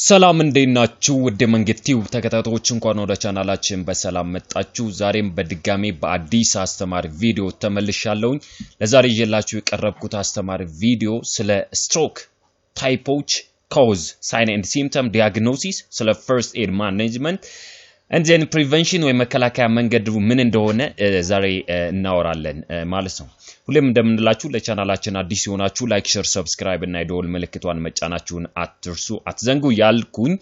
ሰላም እንዴናችሁ ወደ መንገቲው ተከታታዮች እንኳን ወደ ቻናላችን በሰላም መጣችሁ ዛሬም በድጋሚ በአዲስ አስተማሪ ቪዲዮ ተመልሻለሁኝ ለዛሬ ይዤላችሁ የቀረብኩት አስተማሪ ቪዲዮ ስለ ስትሮክ ታይፖች cause sign and symptom diagnosis ስለ first aid management and then prevention ወይ መከላከያ መንገድ ምን እንደሆነ ዛሬ እናወራለን ማለት ነው ሁሌም እንደምንላችሁ ለቻናላችን አዲስ ሆናችሁ ላይክ ሼር ሰብስክራይብ እና የደወል ምልክቷን መጫናችሁን አትርሱ አትዘንጉ ያልኩኝ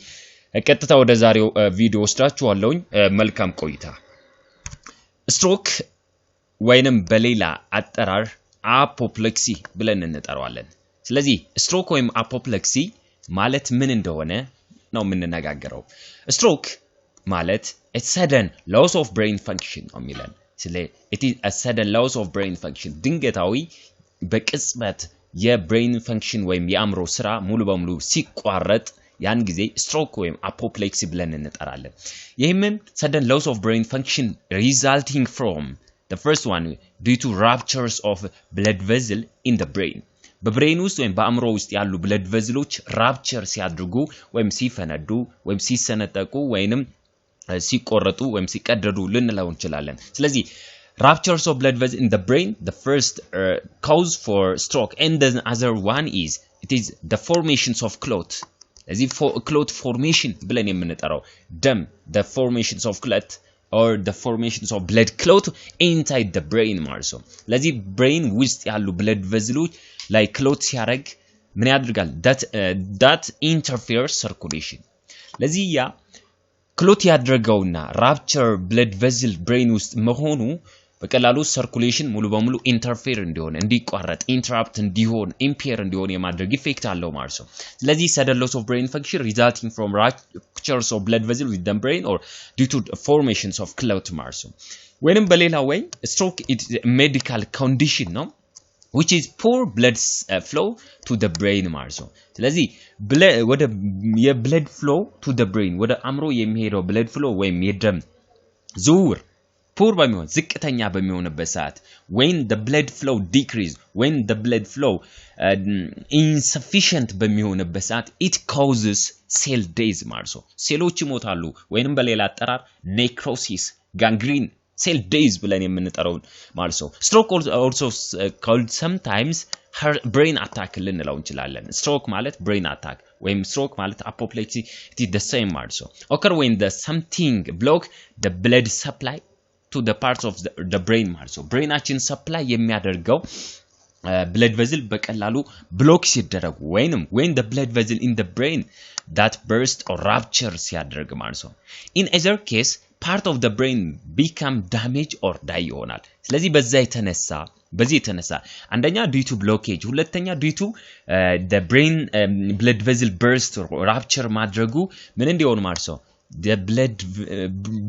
ቀጥታ ወደ ዛሬው ቪዲዮ ወስዳችኋለሁኝ መልካም ቆይታ ስትሮክ ወይንም በሌላ አጠራር አፖፕሌክሲ ብለን እንጠራዋለን ስለዚህ ስትሮክ ወይም አፖፕሌክሲ ማለት ምን እንደሆነ ነው የምንነጋገረው ስትሮክ ማለት a sudden loss of brain function ነው የሚለን it is a sudden loss of brain function ድንገታዊ በቅጽበት የብሬን ፈንክሽን ወይም የአእምሮ ስራ ሙሉ በሙሉ ሲቋረጥ ያን ጊዜ ስትሮክ ወይም አፖፕሌክሲ ብለን እንጠራለን ይህም sudden loss of brain function resulting from the first one due to ruptures of blood vessel in the brain በብሬን ውስጥ ወይም በአእምሮ ውስጥ ያሉ blood vessels rupture ሲያድርጉ ወይም ሲፈነዱ ወይም ሲሰነጠቁ ወይንም ሲቆረጡ ወይም ሲቀደዱ ልንለው እንችላለን ስለዚህ ruptures of blood vessels in the brain the first cause for stroke and the other one is it is the formations of clot ስለዚህ clot formation ብለን የምንጠራው ደም the formations of clot or the formations of blood clot inside the brain ማለት ነው ስለዚህ brain ውስጥ ያሉ blood vessels ላይ clot ሲያረግ ምን ያደርጋል that interferes circulation ስለዚህ ያ ክሎት ያድርገውና ራፕቸር ብለድ ቬዝል ብሬን ውስጥ መሆኑ በቀላሉ ሰርኩሌሽን ሙሉ በሙሉ ኢንተርፌር እንዲሆን እንዲቋረጥ ኢንተራፕት እንዲሆን ኢምፔር እንዲሆን የማድረግ ኢፌክት አለው ማለት ነው ስለዚህ sudden loss of brain function resulting from ruptures of blood vessels with the brain or due to formations of clot ማለት ነው ወይንም በሌላ ወይ stroke is a medical condition ነው which is poor blood flow to the brain ማለት ነው ስለዚህ ወደ የብለድ flow to the brain ወደ አእምሮ የሚሄደው blood flow ወይም የደም ዝውውር poor በሚሆን ዝቅተኛ በሚሆንበት ሰዓት when the blood flow decrease when the blood flow insufficient በሚሆንበት ሰዓት it causes cell death ማለት ነው ሴሎች ይሞታሉ ወይንም በሌላ አጠራር necrosis gangrene cell death ብለን የምንጠራው ማለት ነው stroke also called sometimes brain attack ልንለው እንችላለን stroke ማለት brain attack ወይም stroke ማለት apoplexy it is the same ማለት ነው occur when the something block the blood supply to the parts of the brain ማለት ነው brainአችን supply የሚያደርገው blood vessel በቀላሉ block ሲደረጉ ወይንም when the blood vessel in the brain that burst or rupture ሲያደርግ ማለት ነው in either case part of the brain become damaged or die ይሆናል ስለዚህ በዚህ የተነሳ አንደኛ due to blockage ሁለተኛ due to the brain blood vessel burst or rupture ማድረጉ ምን እንዲሆን ማለት ነው the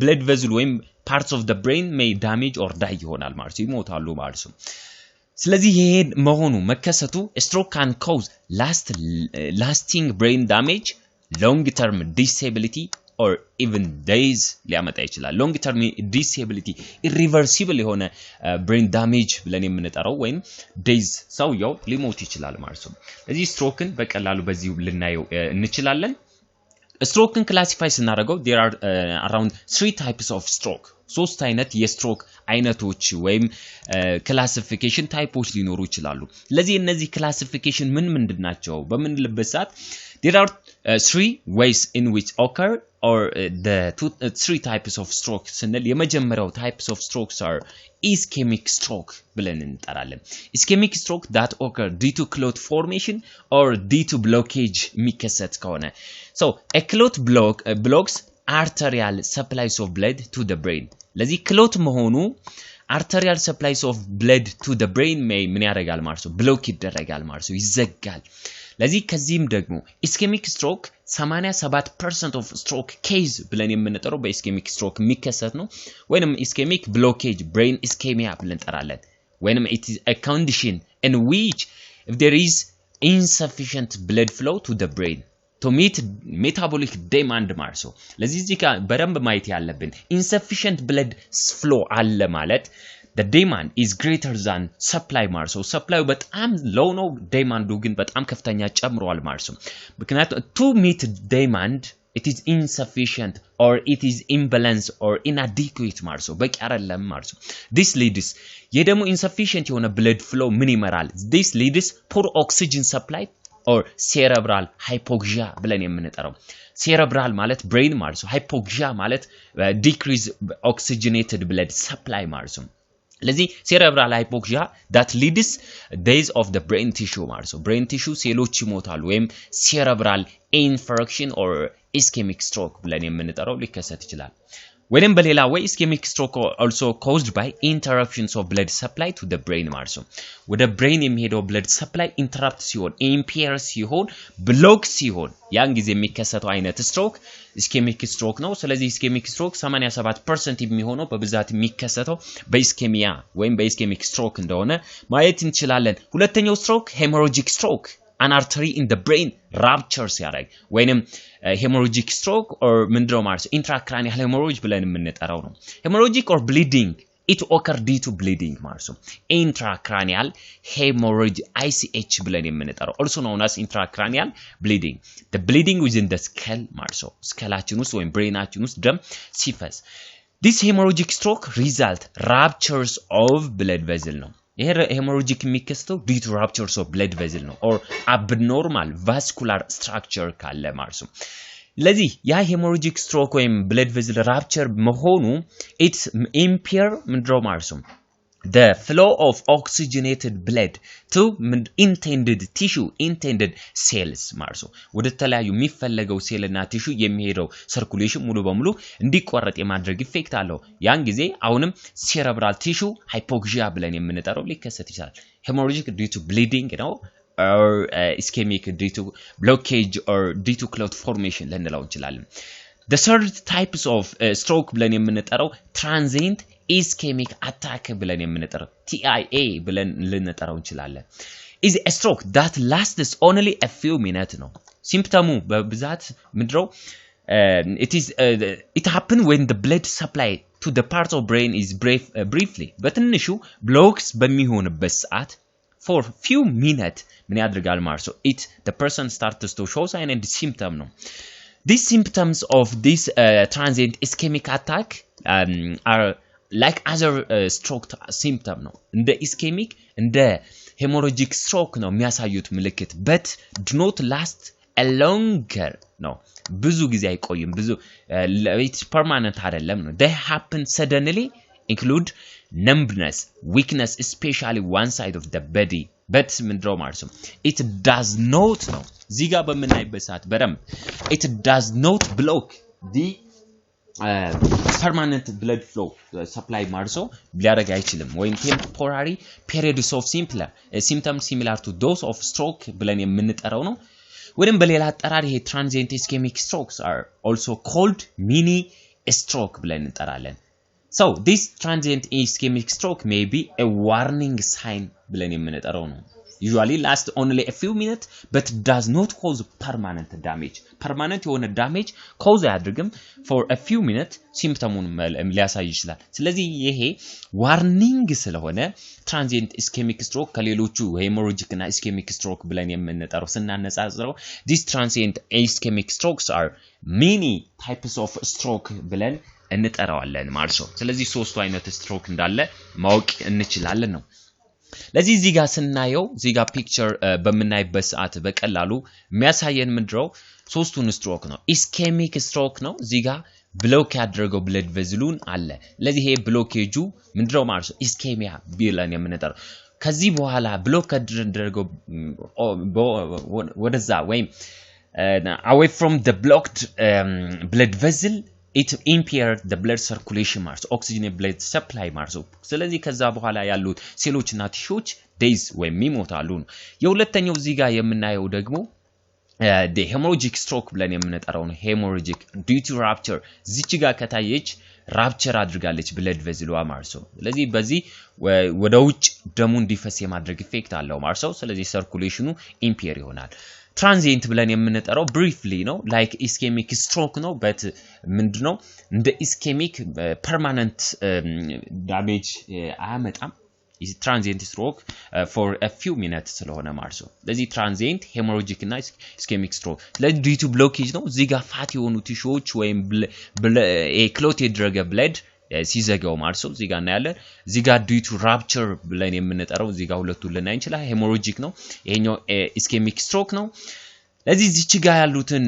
blood vessel ወይም parts of the brain may damage or die ይሆናል ማለት ነው ይሞታሉ ማለት ነው ስለዚህ ይሄ መሆኑ መከሰቱ stroke can cause lasting brain damage long term disability or even days ሊያመጣ ይችላል long term disability irreversible የሆነ brain damage ብለን የምንጠራው ወይም days ሰውየው ሊሞት ይችላል ማለት ነው ስለዚህ ስትሮክን በቀላሉ በዚህ ልናየው እንችላለን ስትሮክን ክላሲፋይ ስናደርገው there are around 3 types of stroke ሶስት አይነት የስትሮክ አይነቶች ወይም ክላሲፊኬሽን ታይፖች ሊኖሩ ይችላሉ ስለዚህ እነዚህ ክላሲፊኬሽን ምንድናቸው በምንልበት ሰዓት there are 3 ways in which occur or the three types of stroke ስንል የመጀመሪያው types of strokes are ischemic stroke ብለን እንጠራለን ischemic stroke that occur due to clot formation or due to blockage የሚከሰት ከሆነ so a clot blocks arterial supplies of blood to the brain ለዚህ clot መሆኑ arterial supplies of blood to the brain ምን ያደርጋል ማለት ነው ብሎክ ይደረጋል ማለት ነው ይዘጋል ለዚህ ከዚህም ደግሞ ischemic stroke 87% of stroke case ብለን የምንጠራው በischemic stroke የሚከሰት ነው ወይንም ischemic blockage brain ischemia ብለን እንጠራለን ወይንም it is a condition in which if there is insufficient blood flow to the brain to meet metabolic demand ማለት ነው ለዚህ እዚህ ጋር በደንብ ማየት ያለብን insufficient blood flow አለ ማለት the demand is greater than supply ማለት ነው supply በጣም low ነው demand ግን በጣም ከፍተኛ ጨምሯል ማለት ነው ምክንያቱም to meet demand it is insufficient or it is imbalance or inadequate ማለት ነው በቂ አይደለም ማለት ነው this leads የደሞ insufficient የሆነ blood flow ምን ይመራል this leads poor oxygen supply or cerebral hypoxia ብለን የምንጠራው cerebral ማለት brain ማለት ነው hypoxia ማለት decrease oxygenated blood supply ማለት ነው ለዚህ cerebral hypoxia that leads death of the brain tissue ማለት ነው brain tissue ሴሎች ይሞታሉ ወይም cerebral infarction or ischemic stroke ብለን የምንጠራው ሊከሰት ይችላል ወይንም በሌላ way ischemic stroke also caused by interruptions of blood supply to the brain ማለት ነው ወደ brain የሚሄደው blood supply interrupt ሲሆን impair ሲሆን block ሲሆን ያን ጊዜ የሚከሰተው አይነት stroke ischemic stroke ነው ስለዚህ ischemic stroke 87% የሚሆነው በብዛት የሚከሰተው በischemia ወይም በischemic stroke እንደሆነ ማየት እንችላለን ሁለተኛው stroke hemorrhagic stroke an artery in the brain ruptures ያደርግ ወይንም hemorrhagic stroke or ምንድነው ማለት intracranial hemorrhage ብለን የምንጠራው ነው hemorrhagic or bleeding it occur due to bleeding ማለት ነው intracranial hemorrhage ICH ብለን የምንጠራው also known as intracranial bleeding the bleeding within the skull ማለት ነው ስከላችን ውስጥ ወይም ብሬናችን ውስጥ ደም ሲፈስ this hemorrhagic stroke result ruptures of blood vessel ነው ይሄ hemorrhagic የሚከሰተው due to ruptures of blood vessel ነው or abnormal vascular structure ካለ ማለት ነው ለዚህ ያ hemorrhagic stroke ወይም blood vessel rupture መሆኑ it impair ምንድነው ማለት ነው the flow of oxygenated blood to intended cells ማለት ነው ወደ ተለያዩ የሚፈለገው ሴልና ቲሹ የሚሄደው circulation ሙሉ በሙሉ እንዲቋረጥ የማድረግ ኢፌክት አለው ያን ጊዜ አሁንም cerebral tissue hypoxia ብለን የምንጠራው ሊከሰት ይችላል hemorrhagic due to bleeding ነው or ischemic due to blockage or due to clot formation ልንለው እንችላለን the third types of stroke ብለን የምንጠራው transient ischemic attack ብለን የምንጠራው TIA ብለን ልንጠራው እንችላለን is a stroke that lasts only a few minutes ነው symptom በብዛት ምድረው it happen when the blood supply to the parts of brain is briefly በትንሹ blocks በሚሆንበት ሰዓት for few minutes ምን ያደርጋል ማለት ነው the person starts to show sign and symptom ነው these symptoms of this transient ischemic attack are like other stroke symptom ነው እንደ ischemic እንደ hemorrhagic stroke ነው የሚያሳዩት ምልክት but do not last a longer ነው ብዙ ጊዜ አይቆይም ብዙ it's permanent አይደለም ነው they happen suddenly include numbness weakness especially one side of the body but ምንድነው ማለት ነው it does not ነው እዚህ ጋር በመናይበት ሰዓት በደንብ it does not block the permanent blood flow supply ማለት ነው ሊያደርግ አይችልም ወይም temporary periods of symptoms similar to those of stroke ብለን የምንጠራው ነው ወይም በሌላ አጠራር ይሄ transient ischemic strokes are also called mini stroke ብለን እንጠራለን so this transient ischemic stroke may be a warning sign ብለን የምንጠራው ነው usually last only a few minutes but does not cause permanent damage permanent የሆነ damage cause አያደርግም for a few minutes symptomun ሊያሳይ ይችላል ስለዚህ ይሄ warning ስለሆነ transient ischemic stroke ከሌሎቹ hemorrhagic እና ischemic stroke ብለን የምንጠራው ስናነጻጽረው these transient ischemic strokes are many types of stroke ብለን እንጠራዋለን ማለት ነው ስለዚህ ሶስቱ አይነት stroke እንዳለ ማወቅ እንችላለን ነው ለዚህ እዚህ ጋር ስናየው እዚህ ጋር ፒክቸር በመናይበት ሰዓት በቀላሉ የሚያሳየን ምንድነው ሶስቱን ስትሮክ ነው ischemic stroke ነው እዚህ ጋር ብሎክ ያደረገው blood vessel-ን አለ ለዚህ ይሄ ብሎኬጁ ምንድነው ማለት ነው ischemia ብለን የምንጠራው ከዚህ በኋላ ብሎክ ያደረገው ወደዛ ወይም away from the blocked blood vessel it impaired the blood circulation ማለት oxygen blood supply ማለት ስለዚህ ከዛ በኋላ ያሉት ሴሎችና ቲሾች days ወይም ይሞታሉ የሁለተኛው እዚህ ጋር የምናየው ደግሞ the hemorrhagic stroke ብለን የምንጠራው ነው hemorrhagic due to rupture እዚች ጋር ከታየች ራፕቸር አድርጋለች ብለድ ቬዝሏ ማርሶ ስለዚህ በዚህ ወደ ውጭ ደሙ እንዲፈስ የማድረግ ኢፌክት አለው ማርሶ ስለዚህ ሰርኩሌሽኑ ኢምፔር ይሆናል transient ብለን የምንጠራው briefly ነው like ischemic stroke ነው but ምንድነው እንደ ischemic permanent damage አያመጣም is transient stroke for a few minutes ስለሆነ ማርሶ ለዚህ transient hemorrhagic እና ischemic stroke ለዚህ due to blockage ነው እዚህ ጋር ፋት የሆኑ ቲሹዎች ወይም clot የተደረገ blood ሲዘጋው ማርሶ እዚህ ጋር እናያለን እዚህ ጋር due to rupture ብለን የምንጠራው እዚህ ጋር ሁለቱን ልናይ እንችላለን hemorrhagic ነው ይሄኛው ischemic stroke ነው ለዚህ እዚች ጋር ያሉትን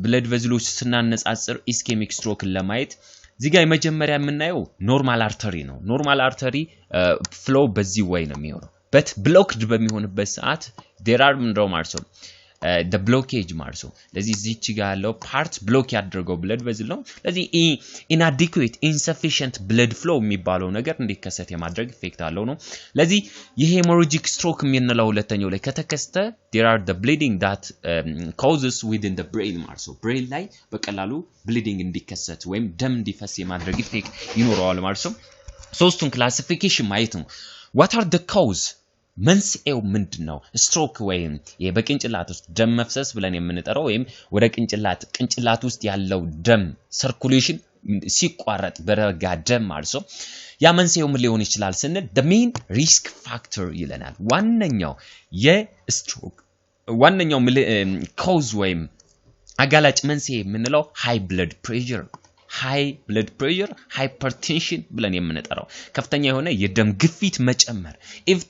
blood vessels ስናነጻጽር ischemic stroke ለማየት እዚህ ጋር የመጀመሪያ የምናየው ኖርማል አርተሪ ነው ኖርማል አርተሪ ፍሎ በዚህ ወይ ነው የሚሆነው but blocked በሚሆንበት ሰዓት there are ማርሶ the blockage ማርሶ ለዚህ እዚች ጋር ያለው ፓርት ብሎክ ያደርገው blood vessel ነው ለዚህ inadequate insufficient blood flow የሚባለው ነገር እንዲከሰት የማድረግ ኢፌክት አለው ነው ለዚህ ይሄ hemorrhagic stroke የምንለው ሁለተኛው ላይ ከተከሰተ there are the bleeding that causes within the brain ማርሶ brain ላይ በቀላሉ bleeding እንዲከሰት ወይም ደም እንዲፈስ የማድረግ ኢፌክት ይኖረዋል ማርሶ ሶስቱን ክላሲፊኬሽን ማየት ነው what are the cause መንስኤው ምንድነው ስትሮክ ወይም የበቅንጭላት ውስጥ ደም መፍሰስ ብለን የምንጠራው ወይም ወደ ቅንጭላት ውስጥ ያለው ደም ሰርኩሌሽን ሲቋረጥ በረጋ ደም ማርሶ ያ መንስኤው ምን ሊሆን ይችላል ስንል the main risk factor ይለናል ዋነኛው የስትሮክ ዋነኛው cause ወይም አጋላጭ መንስኤ የምንለው high blood pressure hypertension ብለን የምንጠራው ከፍተኛ የሆነ የደም ግፊት መጨመር if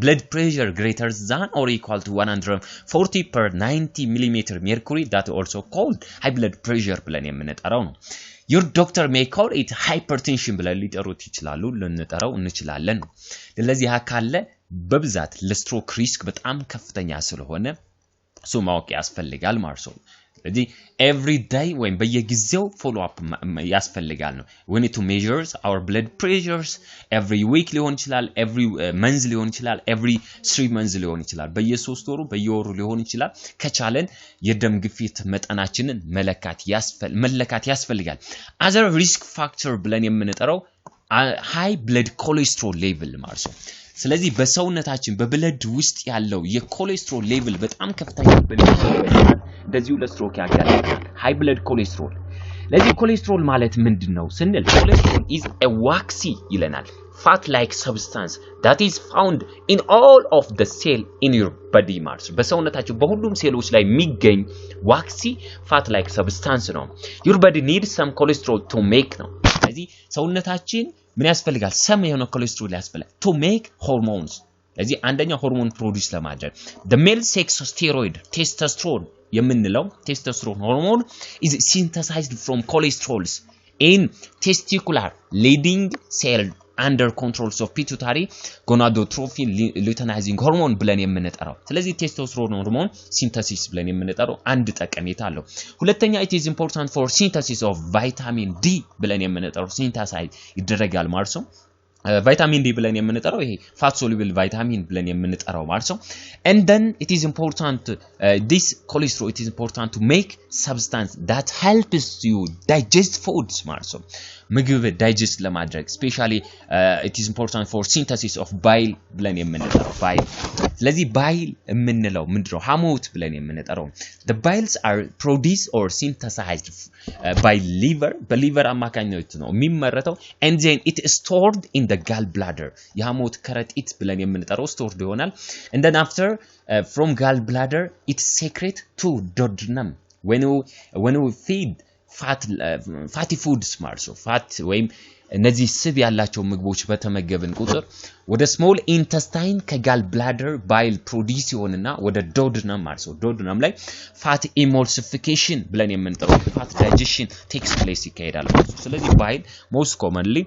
blood pressure greater than or equal to 140/90 mm mercury that also called high blood pressure ብለን የምንጠራው ነው your doctor may call it hypertension ብለን ሊጠሩት ይችላሉ ልንጠራው እንችላለን ለዚህ አካለ በብዛት ለስትሮክ ሪስክ በጣም ከፍተኛ ስለሆነ ሱ ማወቅ ያስፈልጋል ማርሶ ስለዚህ every day when በየጊዜው follow up ያስፈልጋል ነው we need to measure our blood pressures every week ሊሆን ይችላል every month ሊሆን ይችላል every 3 months ሊሆን ይችላል በየ3 ወሩ በየወሩ ሊሆን ይችላል ከቻለን የደም ግፊት መጠናችንን መለካት ያስፈልጋል other risk factor ብለን የምንጠራው high blood cholesterol level ማርሶ ስለዚህ በሰውነታችን በብለድ ውስጥ ያለው የኮሌስትሮል ሌቭል በጣም ከፍተኛ እንደዚሁ ለስትሮክ ያጋልጣል high blood cholesterol ለዚህ ኮሌስትሮል ማለት ምንድነው ስንል ኮሌስትሮል is a waxy ይለናል fat like substance that is found in all of the cell in your body ማርስ በሰውነታችን በሁሉም ሴሎች ላይ የሚገኝ waxy fat like substance ነው your body needs some cholesterol to make ነው ስለዚህ ሰውነታችን ምን ያስፈልጋል ሰም የሆነ ኮሌስትሮል ያስፈልጋል to make hormones ለዚህ አንደኛ ሆርሞን ፕሮዲዩስ ለማድረግ the male sex steroid testosterone የምንለው testosterone hormone is synthesized from cholesterols in testicular leading cell under controls of pituitary gonadotrophin luteinizing hormone ብለን የምንጠራው ስለዚህ testosterone hormone synthesis ብለን የምንጠራው አንድ ጠቀሜታ አለው ሁለተኛ it is important for synthesis of vitamin D ብለን የምንጠራው synthesize ይደረጋል ማርሶ vitamin D ብለን የምንጠራው ይሄ fat soluble vitamin ብለን የምንጠራው ማርሶ and then it is important this cholesterol it is important to make substance that helps you digest foods ማርሶ ምግብ ዳይጀስት ለማድረግ especially it is important for synthesis of bile ብለን የምንጠራው bile ስለዚህ bile የምንለው ምንድነው ሐሞት ብለን የምንጠራው the biles are produced or synthesized by liver በሊቨር አማካኝነት ነው የሚመረተው and then it is stored in the gallbladder የሐሞት ከረጢት ብለን የምንጠራው stored ይሆናል and then after from gallbladder it secrete to duodenum when we feed fatty foods ማርሶ fat ወይም እነዚህ ስብ ያላቸው ምግቦች በተመገብን ቁጥር ወደ small intestine ከጋል bladder bile produce ይሆንና ወደ duodenum ማርሶ duodenum ላይ fat emulsification ብለን የምንጠራው fat digestion takes place ይካሄዳል ማርሶ ስለዚህ bile most commonly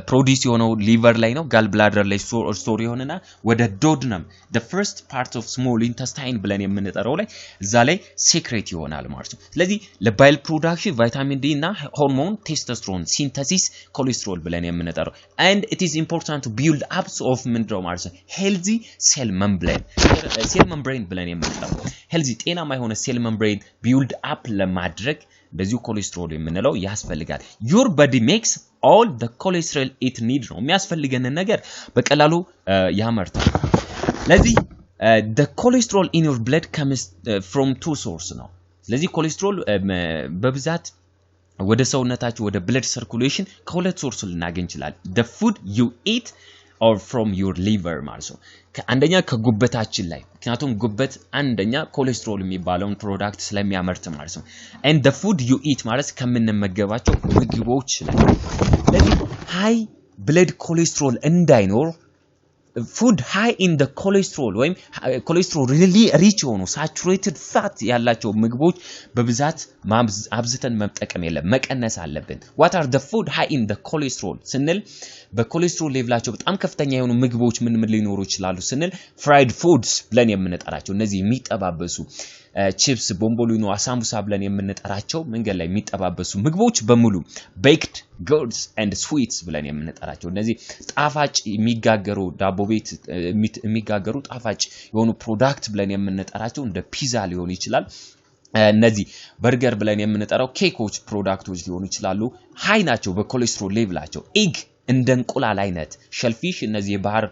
ፕሮዲዩስ የሆነው ሊቨር ላይ ነው ጋል ብላደር ላይ ስቶሪ ሆነና ወደ ዶድነም the first part of small intestine ብለን የምንጠራው ላይ እዛ ላይ ሴክሬት ይሆናል ማለት ነው ስለዚህ ለባይል ፕሮዳክሽን ቫይታሚን ዲ እና ሆርሞን ቴስቶስትሮን ሲንተሲስ ኮሌስትሮል ብለን የምንጠራው and it is important to build up of ምንድነው ማለት ነው healthy cell membrane ብለን የምንጠራው healthy ጤናማ የሆነ cell membrane build up ለማድረግ በዚሁ ኮሌስትሮል የምንለው ያስፈልጋል your body makes all the cholesterol it needs ነው የሚያስፈልገን ነገር በቀላሉ ያመርታል ስለዚህ the cholesterol in your blood comes from two sources ነው ስለዚህ ኮሌስትሮል በብዛት ወደ ሰውነታችሁ ወደ blood circulation ከሁለት ሶርስ ልናገኝ ይችላል the food you eat or from your liver ማለት ነው አንደኛ ከጉበታችን ላይ ምክንያቱም ጉበት አንደኛ ኮሌስትሮል የሚባለውን ፕሮዳክት ስለሚያመርት ማለት ነው and the food you eat ማለት ከምንመገባቸው ምግቦች ላይ ስለዚህ high blood cholesterol እንዳይኖር food high in the cholesterol ወይም cholesterol really rich ሆኖ saturated fat ያላቸው ምግቦች በብዛት አብዝተን መጠቀም የለም መቀነስ አለብን what are the food high in the cholesterol ስንል በኮሌስትሮል ሌቭላቸው በጣም ከፍተኛ የሆኑ ምግቦች ምን ሊኖሩ ይችላሉ ስንል fried foods ብለን የምንጠራቸው እነዚህ የሚጠባበሱ chips ቦምቦሊኖ አሳምቡሳ ብለን የምንጠራቸው መንገድ ላይ የሚጠባበሱ ምግቦች በሙሉ baked goods and sweets ብለን የምንጠራቸው እነዚህ ጣፋጭ የሚጋገሩ ዳቦ ቤት የሚጋገሩ ጣፋጭ የሆኑ ፕሮዳክት ብለን የምንጠራቸው እንደ ፒዛ ሊሆን ይችላል እነዚህ በርገር ብለን የምንጠራው ኬኮች ፕሮዳክቶች ሊሆኑ ይችላሉ ሃይ ናቸው በኮሌስትሮል ሌቭላቸው ኤግ እንደ እንቁላል አይነት ሸልፊሽ እነዚህ የባህር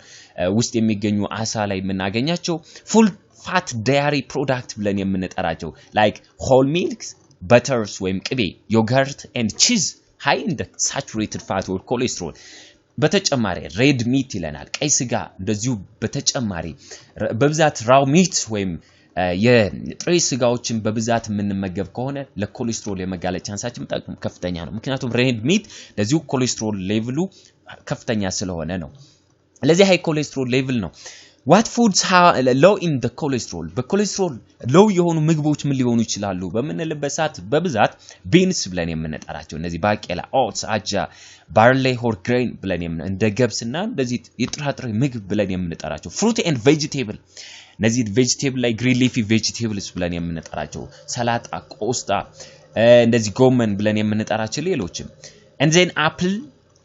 ውስጥ የሚገኙ አሳ ላይ የምናገኛቸው full fat dairy product ብለን የምንጠራቸው like whole milks butters ወይም ቅቤ yogurt and cheese high in the saturated fat or cholesterol በተጨማሪ red meat ይለናል ቀይ ስጋ እንደዚሁ በተጨማሪ በብዛት raw meat ወይም የጥሬ ስጋዎችን በብዛት የምንመገብ ከሆነ ለኮሌስትሮል የመጋለጥ ቻንሳችን በጣም ከፍተኛ ነው ምክንያቱም red meat ለዚሁ ኮሌስትሮል ሌቭሉ ከፍተኛ ስለሆነ ነው ለዚህ ሃይ ኮሌስትሮል ሌቭል ነው what foods low in the cholesterol በኮሌስትሮል low የሆኑ ምግቦች ምን ሊሆኑ ይችላሉ በመነለበት ሰዓት በብዛት beans ብለን የምንጠራቸው እነዚህ ባቄላ oats አጃ barley or grain ብለን እንደ ገብስና እንደዚህ የጥራጥሬ ምግብ ብለን የምንጠራቸው fruit and vegetable እነዚህ vegetable ላይ green leafy vegetables ብለን የምንጠራቸው ሰላጣ ቆስጣ እንደዚህ ጎመን ብለን የምንጠራቸው ሌሎችም and then apple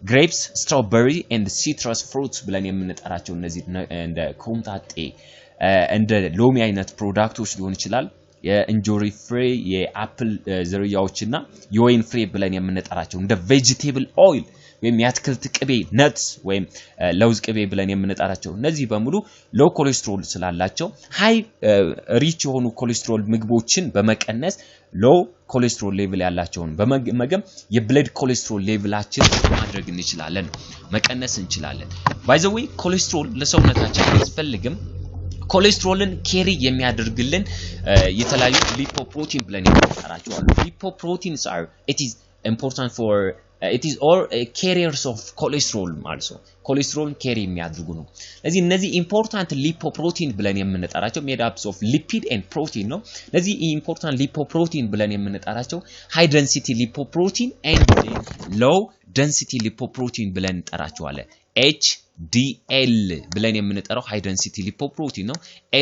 grapes strawberry and citrus fruits ብለን የምንጠራቸው እነዚህ እንደ ኮምጣጤ እንደ ሎሚ አይነት ፕሮዳክቶች ሊሆን ይችላል የእንጆሪ ፍሬ የአፕል ዝርያዎችና የወይን ፍሬ ብለን የምንጠራቸው እንደ vegetable oil ወይም ያትክልት ቅቤ nuts ወይም ለውዝ ቅቤ ብለን የምንጠራቸው እነዚህ በሙሉ ሎው ኮሌስትሮል ስላላቸው ሃይ ሪች የሆኑ ኮሌስትሮል ምግቦችን በመቀነስ ሎው ኮሌስትሮል ሌቭል ያላቸውን በመገም የብለድ ኮሌስትሮል ሌቭላችን ማድረግ እንችላለን መቀነስ እንችላለን by the way ኮሌስትሮል ለሰውነታችን ያስፈልግም ኮሌስትሮልን ኬሪ የሚያደርግልን የተለያዩ ሊፖፕሮቲን ብለን የምንጠራቸው አሉ ሊፖፕሮቲንስ are it is important for it is all carriers of cholesterol also cholesterol carry የሚያደርጉ ነው ስለዚህ እነዚህ important lipoprotein ብለን የምንጠራቸው made up of lipid and protein ነው ስለዚህ important lipoprotein ብለን የምንጠራቸው high density lipoprotein and low density lipoprotein ብለን እንጠራቸዋለን HDL ብለን የምንጠራው high density lipoprotein ነው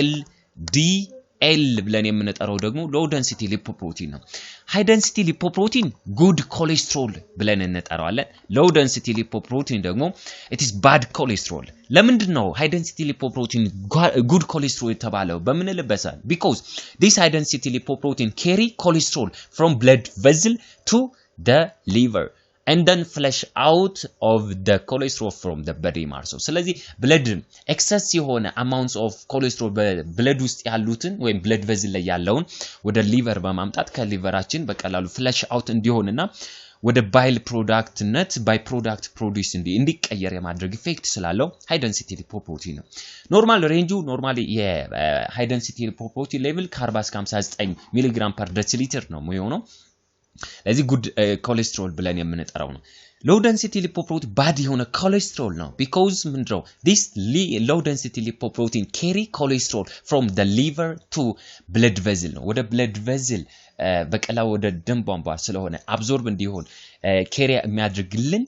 LDL ብለን የምንጠራው ደግሞ low density lipoprotein ነው high density lipoprotein good cholesterol ብለን እንጠራዋለን low density lipoprotein ደግሞ it is bad cholesterol ለምንድነው high density lipoprotein good cholesterol የተባለው በመንለበሳ because this high density lipoprotein carry cholesterol from blood vessel to the liver and then flush out of the cholesterol from the body marso ስለዚህ blood excess የሆነ amounts of cholesterol በብለድ ውስጥ ያሉትን ወይም blood vessel ላይ ያለውን ወደ liver በማምጣት ከሊቨራችን በቀላሉ flush out እንዲሆንና ወደ bile productነት by product produce እንዲቀየር የማድረግ ኢፌክት ስላለው high density lipoprotein ነው ኖርማል ሬንጁ ኖርማሊ የhigh density lipoprotein level ከ40 እስከ 59 ሚሊ ግራም per deciliter ነው የሚሆነው ለዚህ good cholesterol ብለን የምንጠራው ነው low density lipoprotein bad የሆነ cholesterol ነው because ምንድነው this low density lipoprotein carry cholesterol from the liver to blood vessel ነው ወደ blood vessel በቀላው ወደ ደም ቧንቧ ስለሆነ absorb እንዲሆን carry የሚያደርግልን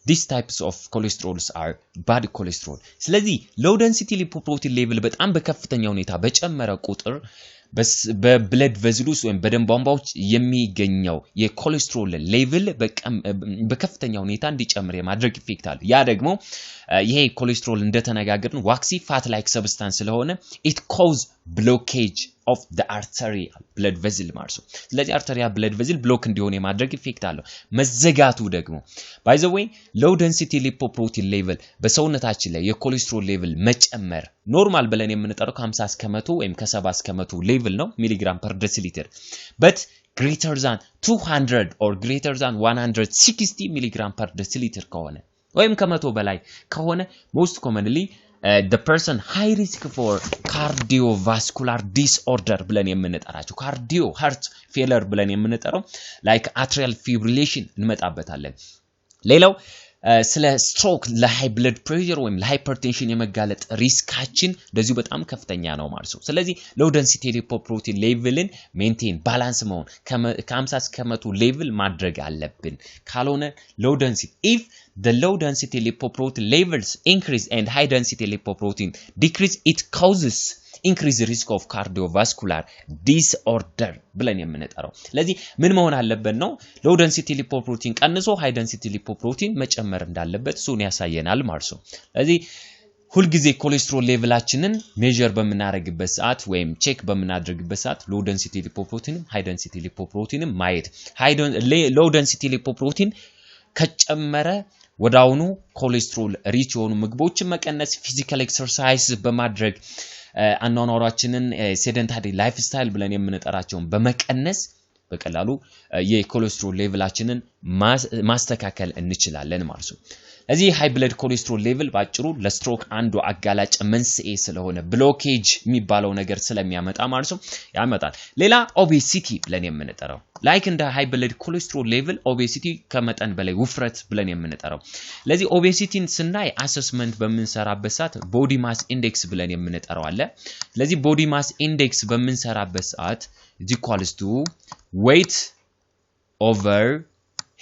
these types of cholesterols are bad cholesterol ስለዚህ low density lipoprotein level በጣም በከፍተኛ ሁኔታ በጨመረ ቁጥር በብለድ ቬዝልስ ወይም በደም ቧንቧዎች የሚገኘው የኮሌስትሮል ሌቭል በከፍተኛ ሁኔታ እንዲጨምር የማድረግ ኢፌክት አለ ያ ደግሞ ይሄ ኮሌስትሮል እንደተነጋገርን ዋክሲ ፋት ላይክ ሰብስታንስ ስለሆነ it cause blockage of the arterial blood vessel ማለት ነው ስለዚህ arterial blood vessel ብሎክ እንዲሆን የማድረግ ኢፌክት አለው መዘጋቱ ደግሞ by the way low density lipoprotein level በሰውነታችን ላይ የኮሌስትሮል ሌቭል መጨመር ኖርማል ብለን የምንጠራው ከ50 እስከ 100 ወይም ከ70 እስከ 100 ሌቭል ነው ሚሊግራም per deciliter but greater than 200 or greater than 160 milligram per deciliter ከሆነ ወይም ከ100 በላይ ከሆነ most commonly the person high risk for cardiovascular disorder ብለን የምንጠራቸው cardio heart failure ብለን የምንጠራው like atrial fibrillation እንመጣበታለን ሌላው ስለ ስትሮክ ለሃይ ብለድ ፕሬሸር ወይም ለሃይፐርቴንሽን የመጋለጥ ሪስካችን እንደዚሁ በጣም ከፍተኛ ነው ማለት ነው ስለዚህ ሎው ዴንሲቲ ሊፖፕሮቲን ሌቭልን ሜንቴን ባላንስ መሆን ከ50 እስከ 100 ሌቭል ማድረግ አለብን ካልሆነ ሎው ዴንሲቲ if the low density lipoprotein levels increase and high density lipoprotein decrease it causes increase the risk of cardiovascular disorder ብለን የምንጠራው ስለዚህ ምን መሆን አለበት ነው low density lipoprotein ቀንሶ high density lipoprotein መጨመር እንዳለበት ሱን ያሳየናል ማለት ነው ስለዚህ ሁሉ ጊዜ ኮሌስትሮል ሌቭላችንን ሜዠር በመናረግበት ሰዓት ወይም ቼክ በመናደርግበት ሰዓት low density lipoprotein high density lipoprotein ማየት low density lipoprotein ከጨመረ ወዳውኑ ኮሌስትሮል ሪች የሆኑ ምግቦችን መቀነስ ፊዚካል ኤክሰርሳይዝ በማድረግ አኗኗራችንን ሴደንታሪ ላይፍ ስታይል ብለን የምንጠራቸውን በመቀነስ በቀላሉ የኮሌስትሮል ሌቭላችንን ማስተካከል እንችላለን ማለት ነው እዚህ ሃይ ብለድ ኮሌስትሮል ሌቭል ባጭሩ ለስትሮክ አንዱ አጋላጭ መንስኤ ስለሆነ ብሎኬጅ የሚባለው ነገር ስለሚያመጣ ማለት ነው ያመጣል ሌላ ኦቤሲቲ ብለን የምንጠራው ላይክ እንደ ሃይ ብለድ ኮሌስትሮል ሌቭል ኦቤሲቲ ከመጠን በላይ ውፍረት ብለን የምንጠራው ለዚህ ኦቤሲቲን ስናይ አሰስመንት በመንሰራበት ሰዓት ቦዲ ማስ ኢንዴክስ ብለን የምንጠራው አለ ለዚህ ቦዲ ማስ ኢንዴክስ በመንሰራበት ሰዓት equals to weight over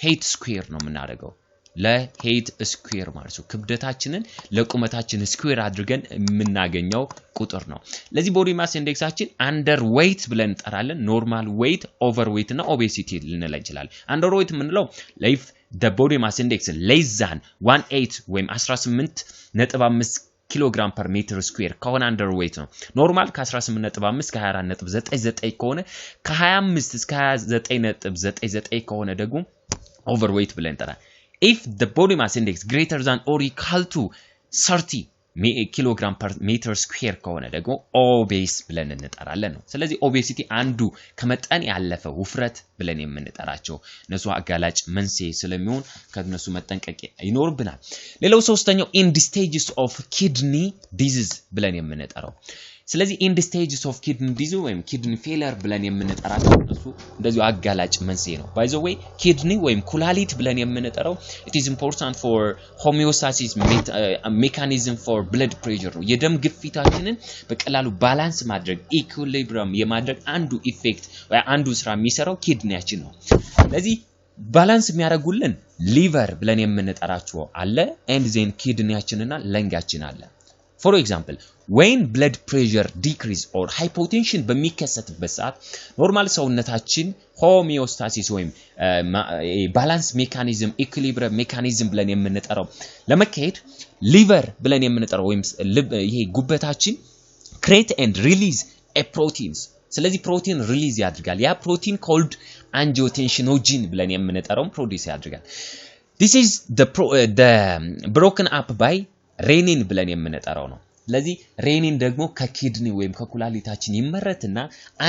height square ነው የምናደርገው ለሄይት ስኩዌር ማለት ነው ክብደታችንን ለቁመታችን ስኩዌር አድርገን የምናገኘው ቁጥር ነው ለዚህ ቦዲ ማስ ኢንዴክሳችን አንደር ዌይት ብለን እንጠራለን ኖርማል ዌይት ኦቨር ዌይት እና ኦቤሲቲ ልንል እንችላለን አንደር ዌይት ምንለው ላይፍ the body mass index less than 18 ወይም 18.5 ኪሎግራም per meter square ከሆነ አንደር ዌይት ነው ኖርማል ከ18.5 ከ24.99 ከሆነ ከ25 እስከ 29.99 ከሆነ ደግሞ ኦቨርዌይት ብለን እንጠራለን if the body mass index greater than or equal to 30 kilogram per meter square ከሆነ ደግሞ obese ብለን እንጠራለን ነው ስለዚህ obesity አንዱ ከመጠን ያለፈ ውፍረት ብለን የምንጠራቸው እነሱ አጋላጭ መንስኤ ስለሚሆን ከነሱ መጠንቀቅ ይኖርብናል ሌላው ሶስተኛው in the stages of kidney disease ብለን የምንጠራው ስለዚህ in the stages of kidney disease ወይም kidney failure ብለን የምንጠራቸው እነሱ እንደዚሁ አጋላጭ መንስኤ ነው by the way kidney ወይም ኩላሊት ብለን የምንጠራው it is important for homeostasis mechanism for blood pressure የደም ግፊታችንን በቀላሉ ባላንስ ማድረግ equilibrium የማድረግ አንዱ ኢፌክት ወይ አንዱ ስራ የሚሰራው ኪድኒያችን ነው ስለዚህ ባላንስ የሚያደርጉልን ሊቨር ብለን የምንጠራቸው አለ and then ኪድኒያችንና ለንጋችን አለ for example when blood pressure decrease or hypotension በሚከሰትበት ሰዓት ኖርማል ሰውነታችን homeostasis ወይም balance mechanism equilibrium mechanism ብለን የምንጠራው ለመካሄድ liver ብለን የምንጠራው ወይም ይሄ ጉበታችን create and release a proteins ስለዚህ ፕሮቲን ሪሊዝ ያድርጋል ያ ፕሮቲን called angiotensinogen ብለን የምንጠራው ፕሮዲዩስ ያድርጋል this is the broken up by renin ብለን የምንጠራው ነው ስለዚህ renin ደግሞ ከኪድኒ ወይም ከኩላሊታችን ይመረትና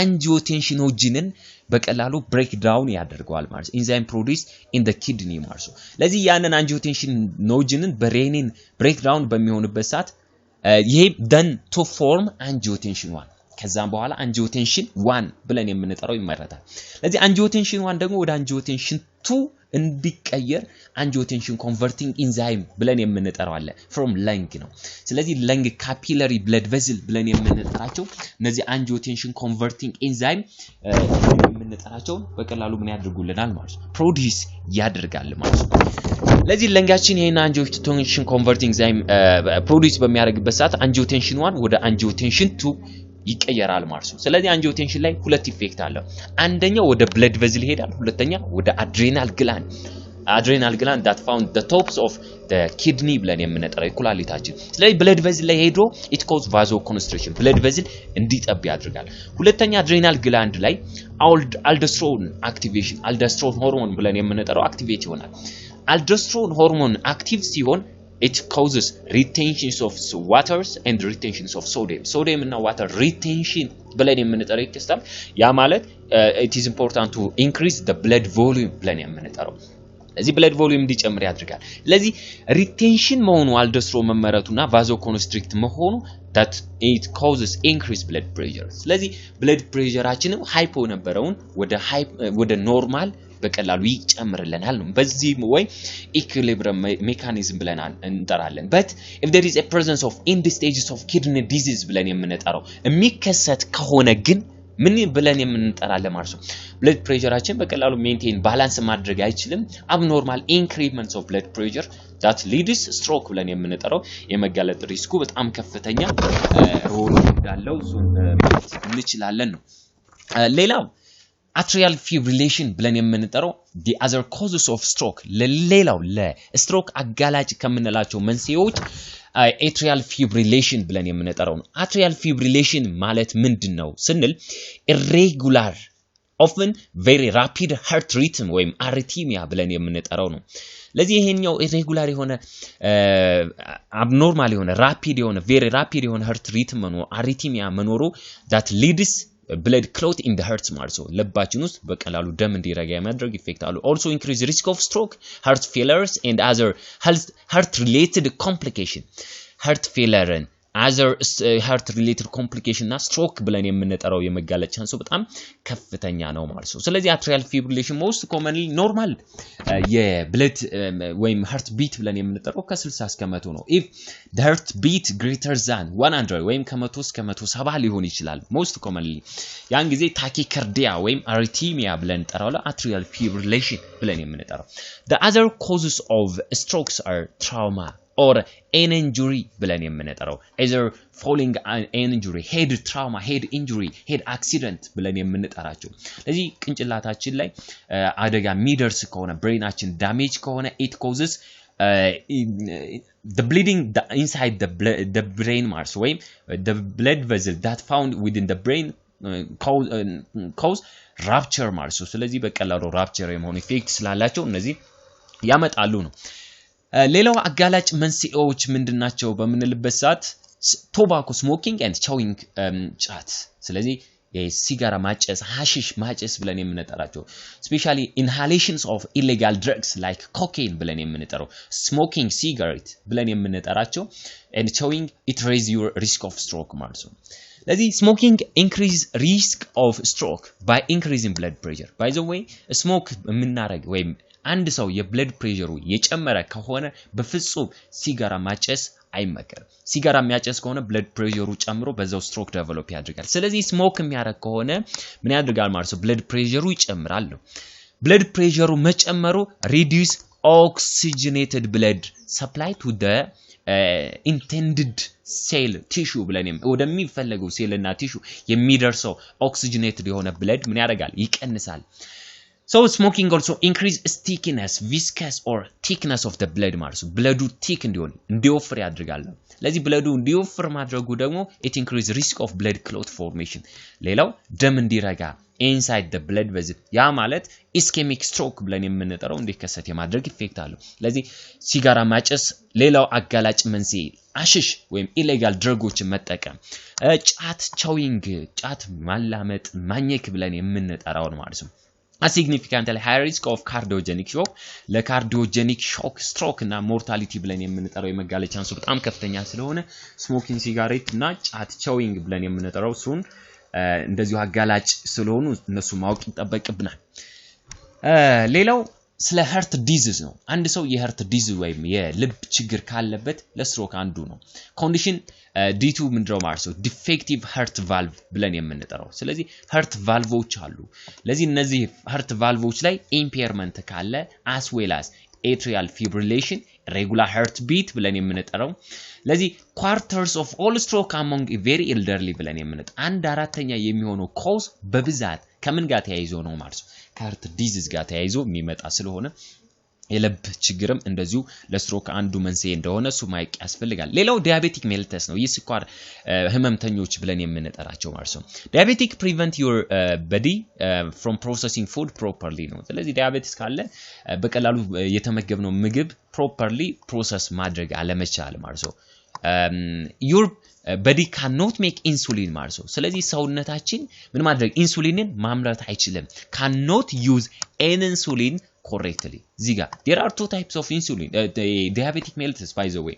አንጂዮቴንሲኖጂንን በቀላሉ ብሬክ ዳውን ያደርጋል ማለት ኢንዛይም ፕሮዲዩስ ኢን ዘ ኪድኒ ማለት ነው ስለዚህ ያንን አንጂዮቴንሲኖጂንን በሬኒን ብሬክ ዳውን በሚሆንበት ሰዓት ይሄ then to form angiotensin 1 ከዛም በኋላ አንጂዮቴንሽን 1 ብለን የምንጠራው ይመረታል ስለዚህ አንጂዮቴንሽን 1 ደግሞ ወደ አንጂዮቴንሽን 2 እንዲቀየር አንጂዮቴንሽን ኮንቨርቲንግ ኢንዛይም ብለን የምንጠራው አለ from lung ነው ስለዚህ lung capillary blood vessel ብለን የምንጠራቸው እነዚህ አንጂዮቴንሽን ኮንቨርቲንግ ኢንዛይም የምንጠራቸው በቀላሉ ምን ያደርጉልናል ማለት ነው ፕሮዲዩስ ያደርጋል ማለት ነው ለዚህ ለንጋችን ይሄን አንጂዮቴንሽን ኮንቨርቲንግ ዛይም ፕሮዲዩስ በሚያደርግበት ሰዓት አንጂዮቴንሽን 1 ወደ አንጂዮቴንሽን 2 ይቀየራል ማለት ነው ስለዚህ አንጂዮቴንሽን ላይ ሁለት ኢፌክት አለ አንደኛው ወደ ብለድ ቬዝል ይሄዳል ሁለተኛ ወደ adrenal gland that found the tops of the kidney ብለን የምንጠራው ኩላሊታችን ስለዚህ ብለድ ቬዝል ላይ ሄዶ it cause vasoconstriction ብለድ ቬዝል እንዲጠብ ያደርጋል ሁለተኛ adrenal gland ላይ aldosterone activation aldosterone hormone ብለን የምንጠራው አክቲቬት ይሆናል aldosterone hormone active ሲሆን it causes retentions of waters and retentions of sodium እና water retention ብለን የምንጠራው ይከስታል ያ ማለት it is important to increase the blood volume ብለን የምንጠራው ለዚህ blood volume እንዲጨምር ያደርጋል ለዚህ retention መሆኑ aldosterone መመረቱና vasoconstrict መሆኑ that it causes increased blood pressure ስለዚህ blood pressureአችንም ሃይፖ ነበረውን ወደ ኖርማል በቀላሉ ይጨምርልናል ነው በዚህ ወይ ኢኩሊብሪየም ሜካኒዝም ብለናል እንጠራለን but if there is a presence of in the stages of kidney disease ብለን የምንጠራው የሚከሰት ከሆነ ግን ምን ብለን የምንጠራለን ማለት ነው blood pressureአችን በቀላሉ ሜንቴን ባላንስ ማድረግ አይችልም abnormal increments of blood pressure that leads stroke ብለን የምንጠራው የመጋለጥ ሪስኩ በጣም ከፍተኛ ሮል እንዳለው እንችላለን ነው ሌላው atrial fibrillation ብለን የምንጠራው the other causes of stroke ለሌላው ለስትሮክ አጋላጭ ከምንላቸው መንስኤዎች atrial fibrillation ብለን የምንጠራው ነው atrial fibrillation ማለት ምንድነው ስንል irregular often very rapid heart rhythm ወይም arrhythmia ብለን የምንጠራው ነው ለዚህ ይሄኛው irregular የሆነ abnormal የሆነ rapid የሆነ very rapid የሆነ heart rhythm ነው arrhythmia መኖሩ that leads blood clot in the heart ማለት ነው ለባችን ውስጥ በቀላሉ ደም እንዲረጋ የሚያደርግ ኢፌክት አለው also increase risk of stroke heart failures and other heart related complication heart failure and other heart related complication እና stroke ብለን የምንጠራው የመጋለጥ ቻንሱ በጣም ከፍተኛ ነው ማለት ነው ስለዚህ atrial fibrillation most commonly normal የብለድ ወይም heart beat ብለን የምንጠራው ከ60 እስከ 100 ነው if the heart beat greater than 100 ወይም ከ100 እስከ 170 ሊሆን ይችላል most commonly ያን ጊዜ tachycardia ወይም arrhythmia ብለን እንጠራው atrial fibrillation ብለን የምንጠራው the other causes of strokes are trauma or an injury ብለን የምንጠራው either falling an injury head trauma head injury head accident ብለን የምንጠራቸው ለዚህ ቅንጭላታችን ላይ አደጋ ሚደርስ ከሆነ ብሬናችን ዳሜጅ ከሆነ it causes the bleeding inside the brain mass ወይም the blood vessel that found within the brain cause rupture ማለት ነው ስለዚህ በቀላሉ rupture የመሆን ኢፌክት ስላላቸው እነዚህ ያመጣሉ ነው ሌላው አጋላጭ መንስኤዎች ምንድናቸው በመንልበት ሰዓት tobacco smoking and chewing ጫት ስለዚህ የሲጋራ ማጨስ ሃሺሽ ማጨስ ብለን የምንጠራቸው especially inhalations of illegal drugs like cocaine ብለን የምንጠራው smoking cigarette ብለን የምንጠራቸው and chewing it raise your risk of stroke ማለት ነው ለዚህ smoking increase risk of stroke by increasing blood pressure by the way smoke የምናረግ ወይም አንድ ሰው የብለድ ፕሬሸሩ የጨመረ ከሆነ በፍጹም ሲጋራ ማጨስ አይመከርም ሲጋራ የሚያጨስ ከሆነ ብለድ ፕሬሸሩ ጨምሮ በዛው ስትሮክ ዴቨሎፕ ያደርጋል ስለዚህ ስሞክ የሚያደርግ ከሆነ ምን ያደርጋል ማለት ነው ብለድ ፕሬሸሩ ይጨምራል ብለድ ፕሬሸሩ መጨመሩ reduce oxygenated blood supply to the intended cell tissue ብለን ወደሚፈልገው ሴልና ቲሹ የሚደርሰው oxygenated የሆነ ብለድ ምን ያደርጋል ይቀንሳል So smoking also increase stickiness, viscous or thickness of the blood ማለት ነው ብለዱ ቲክ እንዲወፍር ያደርጋል ለዚህ ብለዱ እንዲወፍር ማድረጉ ደግሞ it increase risk of blood clot formation ሌላው ደም እንዲረጋ inside the blood vessel ያ ማለት ischemic stroke ብለን የምንጠራው እንዲከሰት የማድረግ ኢፌክት አለው ለዚህ ሲጋራ ማጨስ ሌላው አጋላጭ መንስኤ አሽሽ ወይም illegal ድረጎችን መጠቀም ጫት chewing ጫት ማላመጥ ማኘክ ብለን የምንጠራው ማለት ነው a significantly high risk of cardiogenic shock ለካርዲዮጀኒክ ሾክ ስትሮክ እና ሞርታሊቲ ብለን የምንጠራው የመጋለጥ ቻንሱ በጣም ከፍተኛ ስለሆነ ስሞኪንግ ሲጋሬት እና ጫት ቸዊንግ ብለን የምንጠራው ሱን እንደዚሁ አጋላጭ ስለሆኑ እነሱ ማወቅ ይጠበቅብናል ሌላው ስለ heart disease ነው አንድ ሰው የheart disease ወይም የልብ ችግር ካለበት ለስትሮክ አንዱ ነው ኮንዲሽን ዲቱ ምንድነው ማለት ነው defective heart valve ብለን የምንጠራው ስለዚህ heart valveዎች አሉ ለዚህ እነዚህ heart valveዎች ላይ impairment ካለ as well as atrial fibrillation irregular heartbeat ብለን የምንጠራው ለዚህ quarters of all stroke among very elderly ብለን የምንጠራው አንድ አራተኛ የሚሆነው cause በብዛት ከምን ጋር ተያይዞ ነው ማለት ነው ከheart disease ጋር ተያይዞ የሚመጣ ስለሆነ የልብ ችግርም እንደዚሁ ለስትሮክ አንዱ መንስኤ እንደሆነ እሱ ማይቅ ያስፈልጋል ሌላው ዲያቤቲክ ሜልተስ ነው የስኳር ህመምተኞች ብለን የምንጠራቸው ማለት ነው ዲያቤቲክ prevent your body from processing food properly ነው ስለዚህ ዲያቤቲስ ካለ በቀላሉ የተመገብነው ምግብ properly process ማድረግ አለመቻል ማለት ነው your body cannot make insulin ማለት ነው ስለዚህ ሰውነታችን ምን ማድረግ ኢንሱሊንን ማምረት አይችልም cannot use an insulin correctly ziga there are two types of insulin diabetic mellitus by the way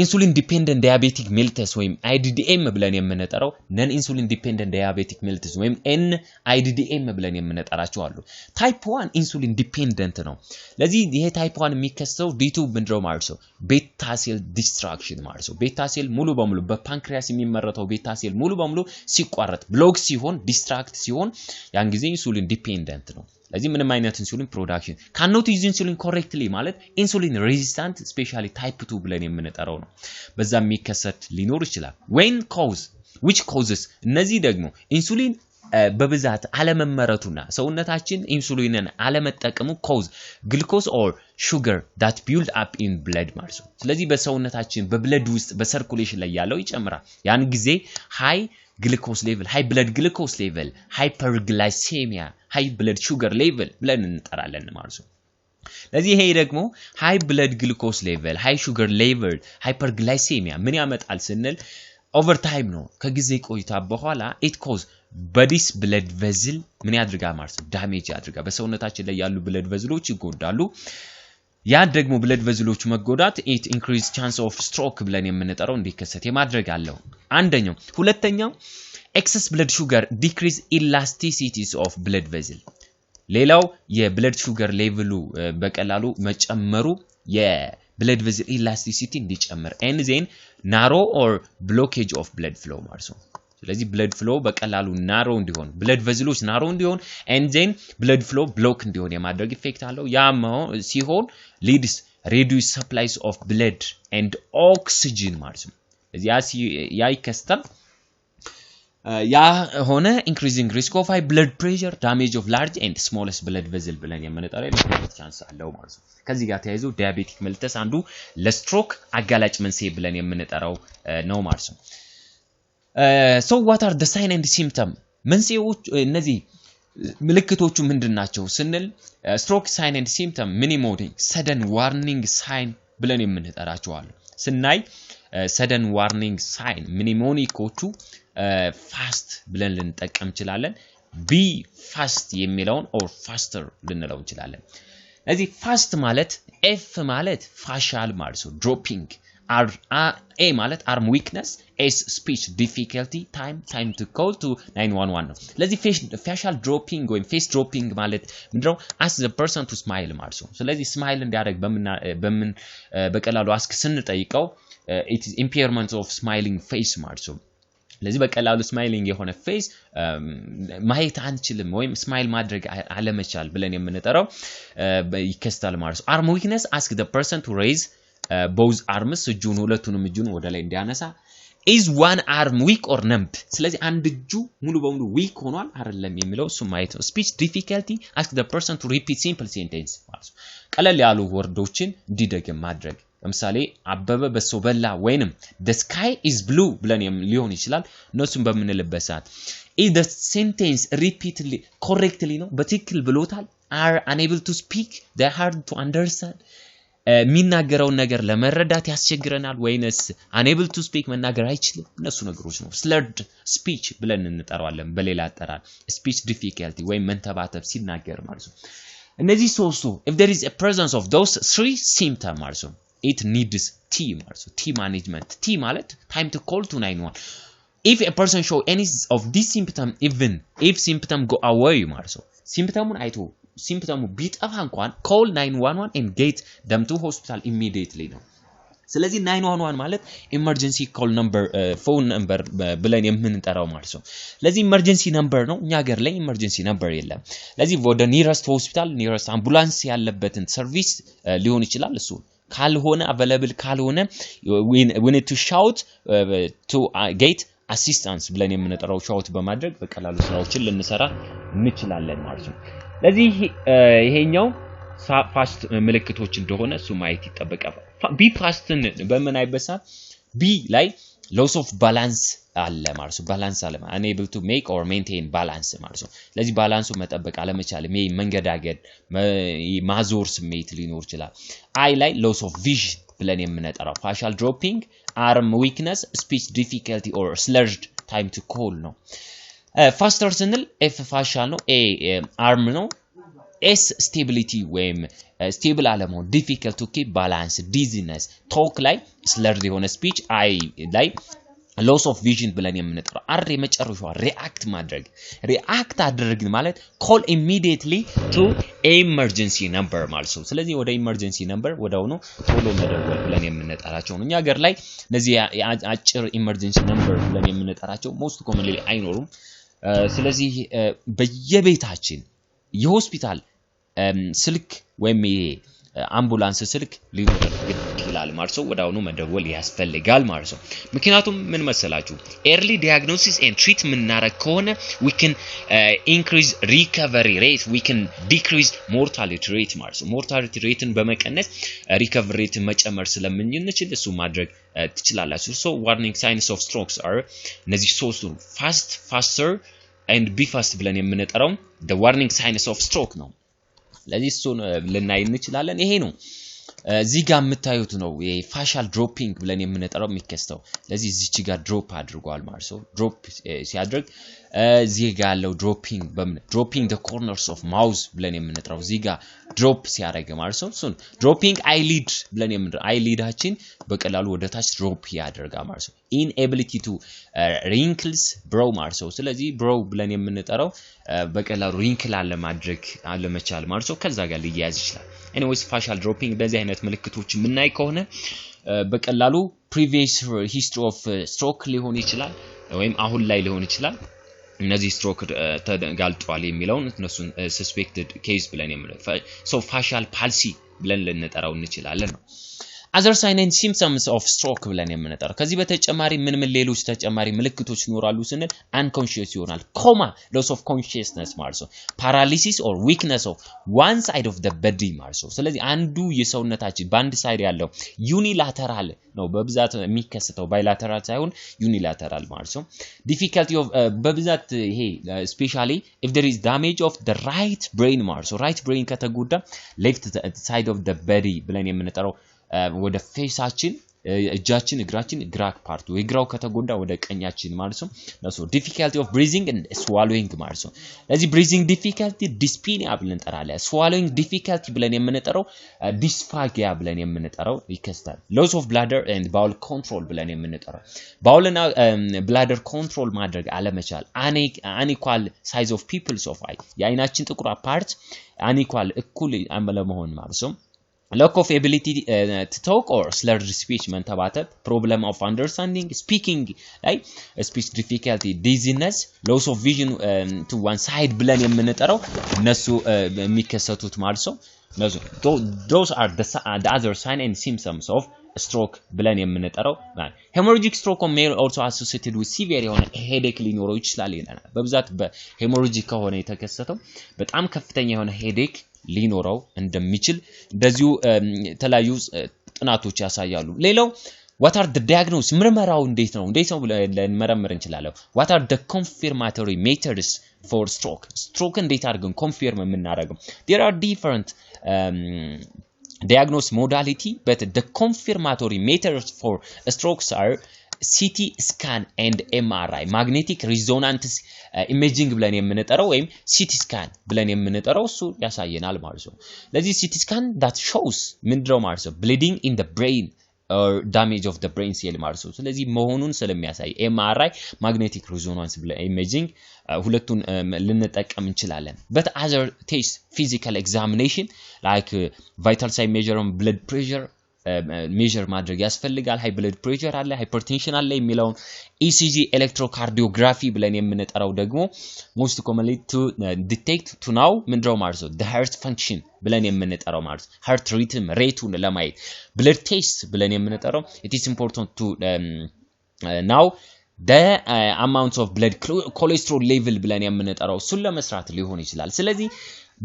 insulin dependent diabetic mellitus ወይም IDDM ብለን የምንጠራው non insulin dependent diabetic mellitus ወይም NIDDM ብለን የምንጠራቸው አሉ type 1 insulin dependent ነው ለዚህ ይሄ type 1 የሚከሰተው D2 ምንድነው ማለት ነው beta cell destruction ማለት ነው beta cell ሙሉ በሙሉ በፓንክሪያስ የሚመረተው beta cell ሙሉ በሙሉ ሲቋረጥ ብሎክ ሲሆን distract ሲሆን ያን ጊዜ insulin dependent ነው ለዚህ ምንም አይነት ኢንሱሊን ፕሮዳክሽን cannot use insulin correctly ማለት ኢንሱሊን ሬዚስታንት ስፔሻሊ ታይፕ 2 ብለን የምንጠራው ነው በዛ የሚከሰት ሊኖር ይችላል when cause which causes እነዚህ ደግሞ ኢንሱሊን በብዛት አለመመረቱና ሰውነታችን ኢንሱሊንን አለመጠቀሙ cause glucose or sugar that build up in blood ማለት ነው ስለዚህ በሰውነታችን በብለድ ውስጥ በሰርኩሌሽን ላይ ያለው ይጨምራል ያን ጊዜ high glucose level high blood glucose level hyperglycemia high blood sugar level ብለን እንጠራለን ማለት ነው ለዚህ ይሄ ደግሞ high blood glucose level high sugar level hyperglycemia ምን ያመጣል ስንል over time ነው ከጊዜ ቆይታ በኋላ it cause body's blood vessel ምን ያድርጋል ማለት ነው ዳሜጅ ያድርጋል በሰውነታችን ላይ ያሉ blood vessels ይጎዳሉ ያ ደግሞ blood vessels መጎዳት it increase chance of stroke ብለን የምንጠራው እንዲከሰት የማድረግ አለው አንደኛው ሁለተኛው excess blood sugar decrease elasticities of blood vessel ሌላው የብለድ ሹገር ሌቭሉ በቀላሉ መጨመሩ የብለድ vessel elasticity እንዲጨምር and then narrow or blockage of blood flow ማለት ነው ስለዚህ blood flow በቀላሉ narrow እንዲሆን blood vessels narrow እንዲሆን and then blood flow block እንዲሆን የማድረግ ኢፌክት አለው ያ ሲሆን leads reduce supplies of blood and oxygen ማለት ነው ስለዚህ ያ ይከሰታል ያ ሆነ increasing risk of high blood pressure damage of large and smallest blood vessel ብለን የምንጠራው የመከሰት ቻንስ አለው ማለት ነው ከዚህ ጋር ተያይዞ ዲያቤቲክ መልተስ አንዱ ለስትሮክ አጋላጭ መንስኤ ብለን የምንጠራው ነው ማለት ነው so what are the sign and symptom መንስኤዎች እነዚህ ምልክቶቹ ምንድናቸው ስንል stroke sign and symptom minimizing sudden warning sign ብለን የምንጠራቸው አሉ ስናይ sudden warning sign minimonicoቹ fast ብለን ልንጠቀም እንችላለን be fast የሚለውን or faster ልንለው እንችላለን እዚህ fast ማለት f ማለት facial ማለት ነው dropping a ማለት arm weakness s speech difficulty time to call to 911 ነው ስለዚህ facial dropping ወይም face dropping ማለት ምንድነው ask the person to smile ማለት ነው ስለዚህ smile እንዲያደርግ በምን በቀላሉ ask ስንጠይቀው it is impairment of smiling face ማለት ነው ለዚህ በቀላሉ ስማይሊንግ የሆነ ፌስ ማየት አንችልም ወይም ስማይል ማድረግ አለመቻል ብለን የምንጠራው ይከስታል ማለት ነው arm weakness ask the person to raise both arms እጁን ሁለቱንም እጁን ወደ ላይ እንዲያነሳ is one arm weak or numb ስለዚህ አንድ እጁ ሙሉ በሙሉ weak ሆኗል አይደለም የሚለው እሱ ማየት ነው speech difficulty ask the person to repeat simple sentence ማለት ነው ቀለል ያሉ ወርዶችን እንዲደግም ማድረግ ለምሳሌ አበበ በሶ በላ ወይንም the sky is blue ብለን ሊሆን ይችላል እነሱን በመንልበት ሰዓት if the sentence repeatedly correctly ነው በትክክል ብሎታል are unable to speak they are hard to understand የሚናገረው ነገር ለመረዳት ያስቸግረናል ወይንስ unable to speak መናገር አይችልም እነሱ ነገሮች ነው slurred speech ብለን እንጠራዋለን በሌላ አጠራር speech difficulty ወይ መንተባተብ ሲናገር ማለት ነው እነዚህ ሶስቱ if there is a presence of those three symptoms ማለት ነው it needs T ማለት ነው T management T ማለት time to call to 911 if a person show any of these symptoms even if symptom go away ማለት ነው symptomun አይቶ symptom ቢጠፋ እንኳን call 911 and get them to hospital immediately ነው ስለዚህ 911 ማለት ኢመርጀንሲ ኮል ነምበር ፎን ነምበር ብለን የምንጠራው ማለት ነው ለዚህ ኢመርጀንሲ ነምበር ነው እኛ ሀገር ላይ ኢመርጀንሲ ነምበር የለም ለዚህ ወደ ኒረስት ሆስፒታል ኒረስት አምቡላንስ ያለበትን ሰርቪስ ሊሆን ይችላል እሱ ካልሆነ available ካልሆነ we need to shout to get assistance ብለን የምንጠራው ሻውት በማድረግ በቀላሉ ስራዎችን ልንሰራ እንችላለን ማለት ነው ለዚህ ይሄኛው ፋስት ምልክቶች እንደሆነ እሱ ማየት ይጠበቃል ቢ ፋስትን በምን አይበሳ ቢ ላይ loss of balance አለ ማለት ነው balance አለ unable to make or maintain balance ማለት ነው ስለዚህ ባላንሱ መጠበቅ አለመቻል መንገዳገድ ማዞር ስሜት ሊኖር ይችላል አይ ላይ loss of vision ብለን የምንጠራው facial dropping arm weakness speech difficulty or slurred time to call ነው faster ስንል f facial ነው a arm ነው S stability ወይም stable አለመሆን difficult to keep balance dizziness talk ላይ slurred የሆነ speech I ላይ loss of vision ብለን የምንጠራው አር የመጨረሻው react ማድረግ react አድርግ ማለት call immediately to emergency number ማለት ነው ስለዚህ ወደ emergency number ወዳውኑ ቶሎ መደወል ብለን የምንጠራቸው ነው እኛ ሀገር ላይ እነዚህ አጭር emergency number ብለን የምንጠራቸው most commonly አይኖሩም ስለዚህ በየቤታችን የሆስፒታል ስልክ ወይም አምቡላንስ ስልክ ሊኖር ይችላል ማለት ነው ወዳውኑ መደወል ያስፈልጋል ማለት ነው ምክንያቱም ምን መሰላችሁ early diagnosis and treatment እናረግ ከሆነ we can increase recovery rate we can decrease mortality rate ማለት ነው mortality rateን በመቀነስ recovery rate መጨመር ስለምንችል እሱ ማድረግ ትችላላችሁ so warning signs of strokes are እነዚህ ሶስቱ faster and be fast ብለን የምንጠራው the warning signs of stroke ነው ለዚህ እሱን ልናይ እንችላለን ይሄ ነው እዚህ ጋር የምታዩት ነው የፋሻል ድሮፒንግ ብለን የምንጠራው የሚከስተው ለዚህ እዚች ጋር ድሮፕ አድርጓል ማለት ነው ድሮፕ ሲያደርግ እዚህ ጋር ያለው dropping the corners of mouth ብለን የምንጠራው እዚህ ጋር ድሮፕ ሲያደርግ ማለት ነው እሱን dropping eyelid ብለን የምንጠራው eyelidችን በቀላሉ ወደ ታች ድሮፕ ያደርጋል ማለት ነው inability to wrinkles brow ማለት ነው ስለዚህ brow ብለን የምንጠራው በቀላሉ wrinkle አለ ማድረግ አለ መቻል ማለት ነው ከዛ ጋር ሊያያዝ ይችላል anyways facial dropping በዚህ አይነት ምልክቶች ምናይ ከሆነ በቀላሉ previous history of stroke ሊሆን ይችላል ወይም አሁን ላይ ሊሆን ይችላል እነዚህ stroke ተጋልጧል የሚለውን እነሱን suspected case ብለን የምንለው so facial palsy ብለን ልንጠራው እንችላለን ነው other signs and symptoms of stroke ብለን የምንጠራው ከዚህ በተጨማሪ ምን ሌሎች ተጨማሪ ምልክቶች ይኖራሉ ስንል unconscious ይሆናል coma loss of consciousness ማለት ነው paralysis or weakness of one side of the body ማለት ነው ስለዚህ አንዱ የሰውነታችን በአንድ ሳይድ ያለው unilateral ነው በብዛት የሚከሰተው bilateral ሳይሆን unilateral ማለት ነው difficulty of በብዛት ይሄ especially if there is damage of the right brain ማለት ነው right brain ከተጎዳ left side of the body ብለን የምንጠራው ወደ ፌሳችን እጃችን እግራችን ግራክ ፓርት ወይ ግራው ከተጎዳ ወደ ቀኛችን ማለት ነው ለሶ difficulty of breathing and swallowing ማለት ነው ለዚህ breathing difficulty dyspnea ብለን እንጠራለን swallowing difficulty ብለን የምንጠራው dysphagia ብለን የምንጠራው ይከስታል loss of bladder and bowel control ብለን የምንጠራው bowel እና bladder control ማድረግ አለመቻል unequal size of pupils of eye የአይናችን ጥቁር ፓርት unequal እኩል አለመሆን ማለት ነው lack of ability to talk or slurred speech መንተባተብ problem of understanding speaking like speech difficulty dizziness loss of vision to one side ብለን የምንጠራው እነሱ የሚከሰቱት ማለት ነው those are the other signs and symptoms of stroke ብለን የምንጠራው hemorrhagic stroke may also associated with severe የሆነ headache ሊኖረው ይችላል ይላል በብዛት በሄሞራጂክ ከሆነ የተከሰተው በጣም ከፍተኛ የሆነ headache ሊኖረው እንደሚችል እንደዚሁ ተላዩ ጥናቶች ያሳያሉ ሌላው what are the diagnosis ምርመራው እንዴት ነው ለመረመር እንችላለን what are the confirmatory methods for stroke እንዴት አድርገን confirm የምናደርገው there are different diagnosis modality but the confirmatory methods for strokes are CT scan and MRI magnetic resonance imaging ብለን የምንጠራው ወይም CT scan ብለን የምንጠራው እሱ ያሳየናል ማለት ነው ለዚህ CT scan that shows ምንድነው ማለት ነው bleeding in the brain or damage of the brain cell ማለት ነው ስለዚህ መሆኑን ስለሚያሳይ MRI magnetic resonance imaging ሁለቱን ልንጠቀም እንችላለን but other test physical examination like vital sign measure on blood pressure ሜዠር ማድረግ ያስፈልጋል ሃይ ብለድ ፕሬሸር አለ ሃይፐርቴንሽን አለ የሚለውን ECG ኤሌክትሮካርዲዮግራፊ ብለን የምንጠራው ደግሞ most commonly to detect to now ምንድነው ማለት ነው the heart function ብለን የምንጠራው ማለት ነው heart rhythm ሬቱን ለማየት blood test ብለን የምንጠራው it is important to now the amount of blood cholesterol level ብለን የምንጠራው እሱን ለመስራት ሊሆን ይችላል ስለዚህ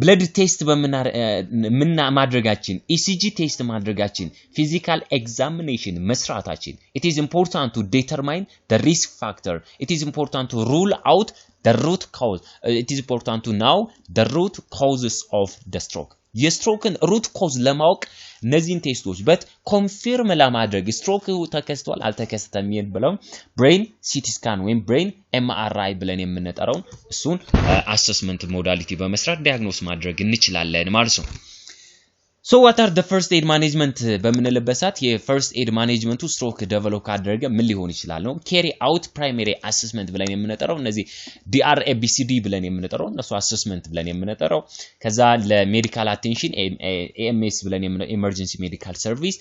blood test በመና ማድረጋችን ECG test ማድረጋችን physical examination መስራታችን it is important to determine the risk factor it is important to rule out the root cause it is important to know the root causes of the stroke የስትሮክን root cause ለማወቅ እነዚህን ቴስቶች በት ኮንፊርም ለማድረግ ስትሮክ ተከስቷል አልተከሰተም ብለው brain CT scan ወይም brain MRI ብለን የምንጠራው እሱን አሰስመንት ሞዳሊቲ በመስራት ዲያግኖስ ማድረግ እንችላለን ማለት ነው So what are the first aid management በመነለበሳት የፈርስት ኤድ ማኔጅመንቱ ስትሮክ ዴቨሎፕ ካደረገ ምን ሊሆን ይችላል ነው carry out primary assessment ብለን የምንጠራው እነዚህ DRABCD ብለን የምንጠራው እነሱ assessment ብለን የምንጠራው ከዛ ለሜዲካል አቴንሽን AMS ብለን የምንጠራው emergency medical service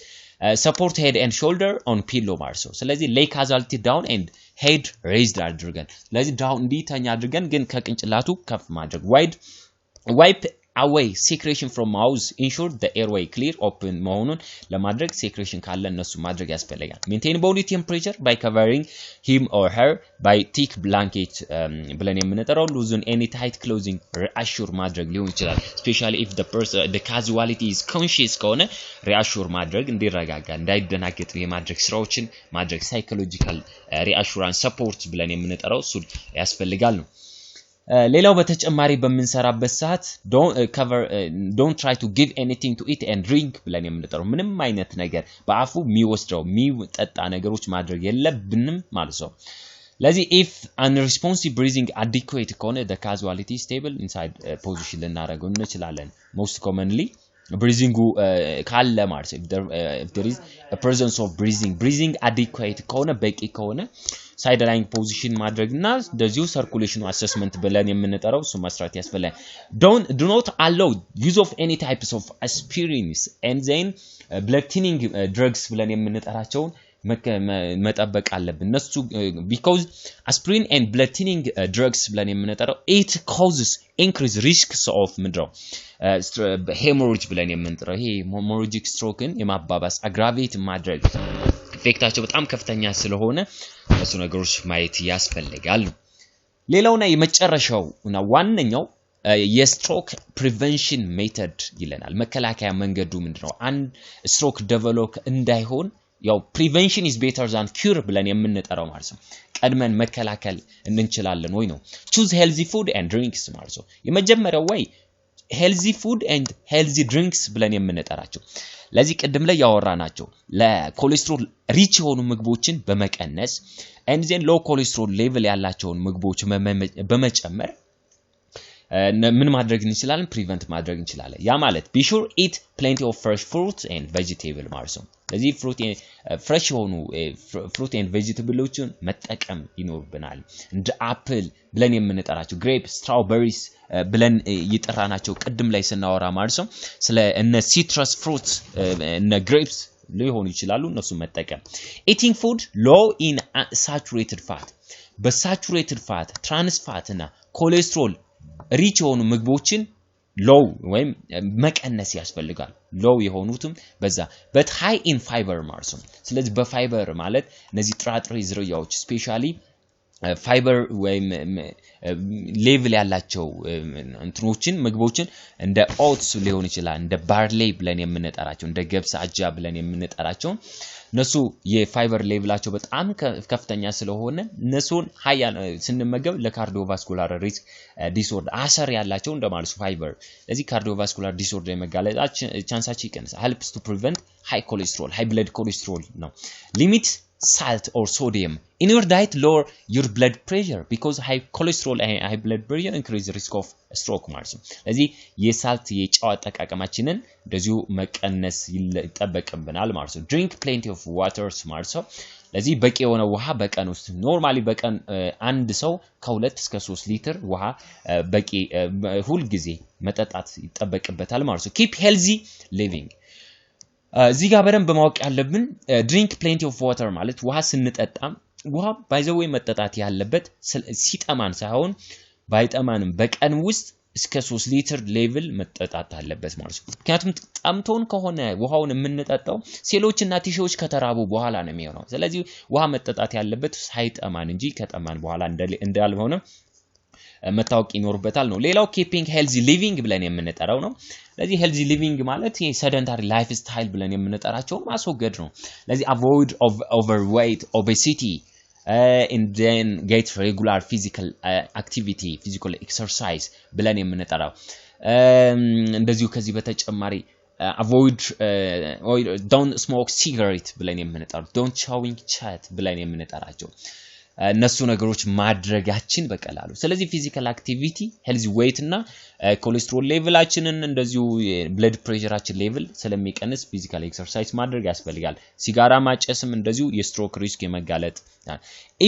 support head and shoulder on pillow ማርሶ ስለዚህ lay casualty down and head raised አድርገን ስለዚህ down እንዲተኛ አድርገን ግን ከቅንጭላቱ ከፍ ማድረግ wipe away secretion from mouth ensure the airway clear open መሆኑን ለማድረግ secretion ካለ እነሱ ማድረግ ያስፈልጋል maintain body temperature by covering him or her by thick blanket ብለን የምንጠራው loosen any tight clothing reassure ማድረግ ሊሆን ይችላል especially if the casualty is conscious ከሆነ reassure ማድረግ እንዲረጋጋ እንዳይደናገጥ የማድረግ ስራዎችን ማድረግ psychological reassurance support ብለን የምንጠራው እሱ ያስፈልጋል ነው ሌላው በተጨማሪ በመንሰራበት ሰዓት don't try to give anything to eat and drink ብለን የምንጠራው ምንም አይነት ነገር በአፉ የሚወስደው የሚጠጣ ነገሮች ማድረግ የለብንም ማለት ነው ለዚህ if unresponsive breathing adequate ከሆነ the casualty stable inside position ልናደርገው እንችላለን most commonly breathing ካለ ማለት if there is a presence of breathing adequate ከሆነ በቂ ከሆነ side lying position ማድረግና እንደዚሁ circulation assessment ብለን የምንጠራው እሱ መስራት ያስፈልጋል do not allow use of any types of aspirins and then blood thinning drugs ብለን የምንጠራቸው መጠበቅ አለብን እነሱ because aspirin and blood thinning drugs ብለን የምንጠራው it causes increased risks of ምድረው hemorrhage ብለን የምንጠራው ይሄ hemorrhagic strokeን የማባባስ aggravate ማድረግ ኢፌክታቸው በጣም ከፍተኛ ስለሆነ እሱ ነገሮች ማየት ያስፈልጋል ሌላውና የመጨረሻውና ዋነኛው የስትሮክ ፕሪቨንሽን ሜተድ ይለናል መከላከያ መንገዱ ምንድነው አንድ ስትሮክ ዴቨሎፕ እንዳይሆን ያው prevention is better than cure ብለን የምንጠራው ማለት ነው ቀድመን መከላከል እንችላለን ወይ ነው choose healthy food and drinks ማለት ነው የመጀመሪያው ወይ healthy food and healthy drinks ብለን የምንጠራቸው ለዚህ ቅድም ላይ ያወራናቸው ለኮሌስትሮል ሪች የሆኑ ምግቦችን በመቀነስ and then low cholesterol level ያላቸውን ምግቦች በመጨመር ምን ማድረግ እንችላለን prevent ማድረግ እንችላለን ያ ማለት be sure eat plenty of fresh fruits and vegetable ማለት ነው ለዚህ fresh የሆኑ fruit and vegetables መጠቀም ይኖርብናል እንደ apple ብለን የምንጠራቸው grape strawberries ብለን ይጠራናቸው ቅድም ላይ ስናወራ ማለት ነው ስለ እነ citrus fruits እነ grapes ሊሆኑ ይችላሉ እነሱ መጠቀም eating food low in saturated fat በsaturated fat trans fat እና cholesterol ሪች የሆኑ ምግቦችን low ወይም መቀነስ ያስፈልጋል low የሆኑትም በዛ but high in fiber ማለት ነው ስለዚህ በፋይበር ማለት እነዚህ ጥራጥሬ ዝርያዎች ስፔሻሊ ፋይበር ወይም ሌቭል ያላቸው እንትኖችን ምግቦችን እንደ ኦትስ ሊሆን ይችላል እንደ ባርሌ ብለን የምንጠራቸው እንደ ገብስ አጃ ብለን የምንጠራቸው እነሱ የፋይበር ሌቭላቸው በጣም ከፍተኛ ስለሆነ እነሱን ሃያ ስንመገብ ለካርዲዮቫስኩላር ሪስክ ዲስኦርደር አሰር ያላቸው እንደማለት ፋይበር ለዚህ ካርዲዮቫስኩላር ዲስኦርደር የመጋለጣችን ቻንሳችን ይቀንሳል helps to prevent high cholesterol high blood cholesterol ነው limit salt or sodium in your diet lower your blood pressure because high cholesterol and high blood pressure increase the risk of stroke ማለት ነው ስለዚህ የሳልት የጨው አጠቃቀማችንን እንደዚሁ መቀነስ ይጠበቅብናል ማለት ነው drink plenty of water ማለት ነው ለዚህ በቂ የሆነ ውሃ በቀን ውስጥ ኖርማሊ በቀን አንድ ሰው ከ2 እስከ 3 ሊትር ውሃ በቂ ሁሉ ጊዜ መጠጣት ይጠበቅበታል ማለት ነው keep healthy living እዚህ ጋር በደንብ ማወቅ ያለብን drink plenty of water ማለት ውሃ ስንጠጣ ውሃ by the way መጠጣት ያለበት ሲጠማን ሳይሆን ባይጠማንም በቀን ውስጥ እስከ 3 ሊትር ሌቭል መጠጣት አለበት ማለት ነው ምክንያቱም ጣምቶን ከሆነ ውሃውን የምንጠጣው ሴሎችና ቲሾች ከተራቡ በኋላ ነው የሚሆነው ስለዚህ ውሃ መጠጣት ያለበት ሳይጠማን እንጂ ከጠማን በኋላ እንዳልሆነ መታወቅ ይኖርበታል ነው ሌላው keeping healthy living ብለን የምንጠራው ነው ስለዚህ healthy living ማለት sedentary lifestyle ብለን የምንጠራቸው ማስወገድ ነው ስለዚህ avoid of overweight obesity and then get regular physical activity physical exercise ብለን የምንጠራው እንደዚሁ ከዚህ በተጨማሪ avoid or don't smoke cigarette ብለን የምንጠራው don't chewing chat ብለን የምንጠራቸው እነሱ ነገሮች ማድረጋችን በቀላሉ ስለዚህ ፊዚካል አክቲቪቲ ሄልዚ ዌይት እና ኮሌስትሮል ሌቭላችንን እንደዚሁ ብለድ ፕሬሸራችን ሌቭል ስለሚቀንስ ፊዚካል ኤክሰርሳይዝ ማድረግ ያስፈልጋል ሲጋራ ማጨስም እንደዚሁ የስትሮክ ሪስክ የመጋለጥ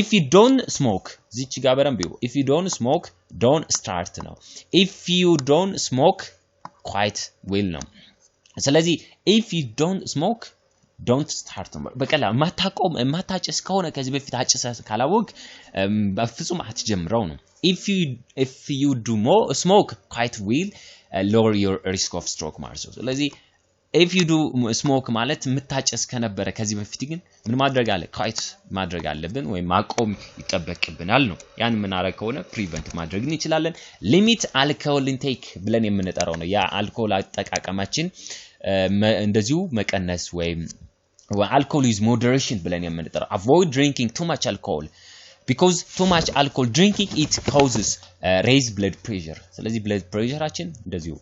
if you don't smoke እዚች ጋር በደንብ if you don't smoke don't start ነው if you don't smoke quite will ነው ስለዚህ if you don't smoke don't start በቀላሉ ማታጨስ ከሆነ ከዚህ በፊት አጨሰስ ካላወቅ በፍጹም አትጀምረው ነው if you do more smoke quite will lower your risk of stroke ማለት ነው ስለዚህ if you do smoke ማለት ምታጨስ ከነበረ ከዚህ በፊት ግን ምን ማድረግ አለ quite ማድረግ አለብን ወይ ማቆም ይጠበቅብናል ነው ያን ምን አረከ ሆነ prevent ማድረግ እንችላለን limit alcohol intake ብለን የምንጠራው ነው ያ አልኮል አጠቃቀማችን እንደዚሁ መቀነስ ወይ alcohol is moderation ብለን የምንጠራው avoid drinking too much alcohol because too much alcohol drinking it causes raised blood pressure ስለዚህ blood pressureአችን እንደዚሁ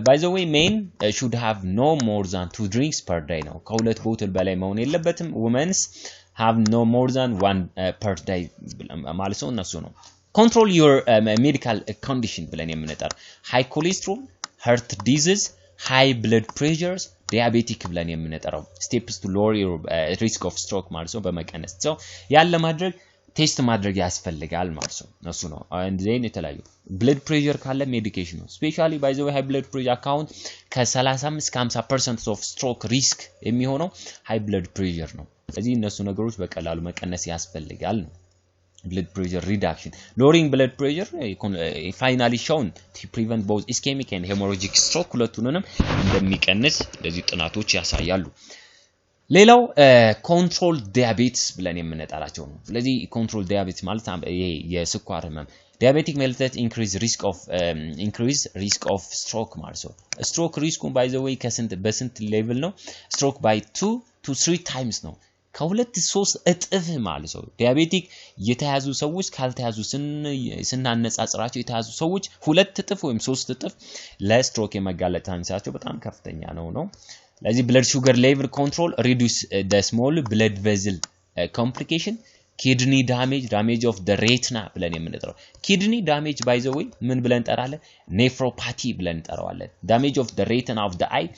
by the way men should have no more than 2 drinks per day ነው ከሁለት ቦትል በላይ መሆን የለበትም women have no more than 1 per day ማለት ነው እነሱ ነው control your medical condition ብለን የምንጠራው high cholesterol heart disease high blood pressures diabetic ብለን የምንጠራው steps to lower your risk of stroke ማለት ነው በመቀነስ so ያለ ማድረግ ቴስት ማድረግ ያስፈልጋል ማለት ነው ነው and then የተለያዩ blood pressure ካለ ሜዲኬሽን ነው especially by the way high blood pressure account ከ35 እስከ 50% of stroke risk የሚሆነው high blood pressure ነው ስለዚህ እነሱ ነገሮች በቀላሉ መቀነስ ያስፈልጋል ነው blood pressure reduction lowering blood pressure finally shown to prevent both ischemic and hemorrhagic stroke ሁለቱንም እንደሚቀንስ እንደዚህ ጥናቶች ያሳያሉ ሌላው control diabetes ብለን የምንጠራቸው ነው ስለዚህ control diabetes ማለት ይሄ የስኳር ህመም diabetic mellitus increase risk of stroke ማለት ነው stroke risk by the way በስንት ሌቭል ነው stroke by 2 to 3 times ነው ከሁለት 3 እጥፍ ማለት ነው ዲያቤቲክ የተያዙ ሰዎች ካልተያዙ ስናነጻጽራቸው የተያዙ ሰዎች 2 እጥፍ ወይም 3 እጥፍ ለስትሮክ የመጋለጥ ቻንሳቸው በጣም ከፍተኛ ነው ለዚህ blood sugar level control reduce the small blood vessel complication kidney damage of the retina ብለን የምንጠራው kidney damage by the way ምን ብለን እንጠራለን nephropathy ብለን እንጠራዋለን damage of the retina of the eye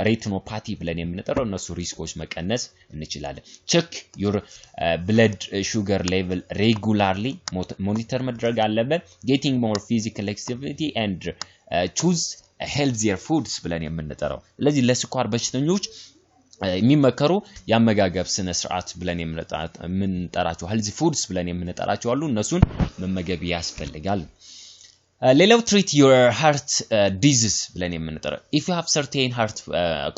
retinopathy ብለን የምንጠራው እነሱ ሪስኮች መቀነስ እንችላለን check your blood sugar level regularly monitor መድረግ አለበት getting more physical activity and choose healthier foods ብለን የምንጠራው ስለዚህ ለስኳር በሽተኞች የሚመከሩ ያመጋገብ ስነ ስርዓት ብለን የምንጠራቸው healthy foods ብለን የምንጠራቸው አሉ እነሱን መመገብ ያስፈልጋል ሌላው treat your heart disease ብለን የምንጠራው if you have certain heart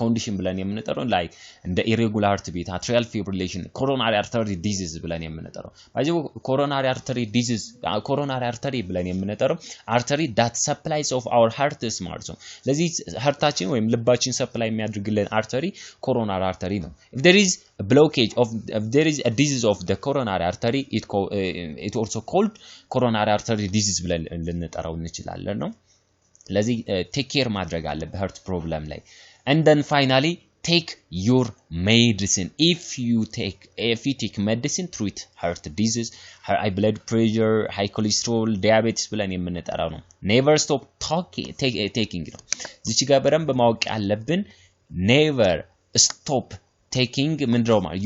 condition ብለን የምንጠራው like እንደ irregular heartbeat atrial fibrillation coronary artery disease ብለን የምንጠራው ባይዘው coronary artery disease coronary artery ብለን የምንጠራው artery that supplies of our heart is ማለት ነው ስለዚህ heartአችን ወይም ልባችን ሰፕላይ የሚያደርግልን artery coronary artery ነው if there is a blockage of if there is a disease of the coronary artery it also called coronary artery disease ብለን ልንጠራው እንችላለን ነው ስለዚህ ቴክ ኬር ማድረግ አለበት heart problem ላይ and then finally take your medicine if you take medicine treat heart disease high blood pressure high cholesterol diabetes ብለን የምንጠራው ነው never stop taking ነው እዚህ ጋር በደንብ ማወቅ ያለብን never stop taking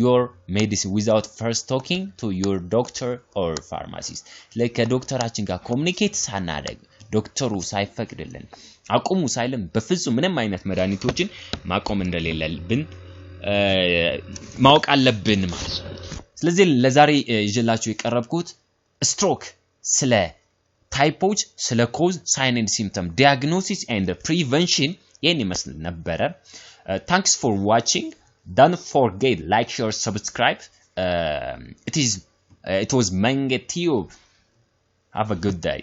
your medicine without first talking to your doctor or pharmacist like ዶክተራችን ጋር communicate ሳናደርግ ዶክተሩ ሳይፈቅድልን አቁሙ ሳይልን በፍጹም ምንም አይነት መድኃኒቶችን ማቆም እንደሌለብን ማወቅ አለብን ማለት ነው ስለዚህ ለዛሬ ይዤላችሁ የቀረብኩት ስትሮክ ስለ ታይፖች ስለ ኮዝ ሳይን ኤንድ ሲምፕተም ዲያግኖሲስ ኤንድ ፕሪቨንሽን ይሄን ይመስል ነበር thanks for watching don't forget like share subscribe it was Menge Tube have a good day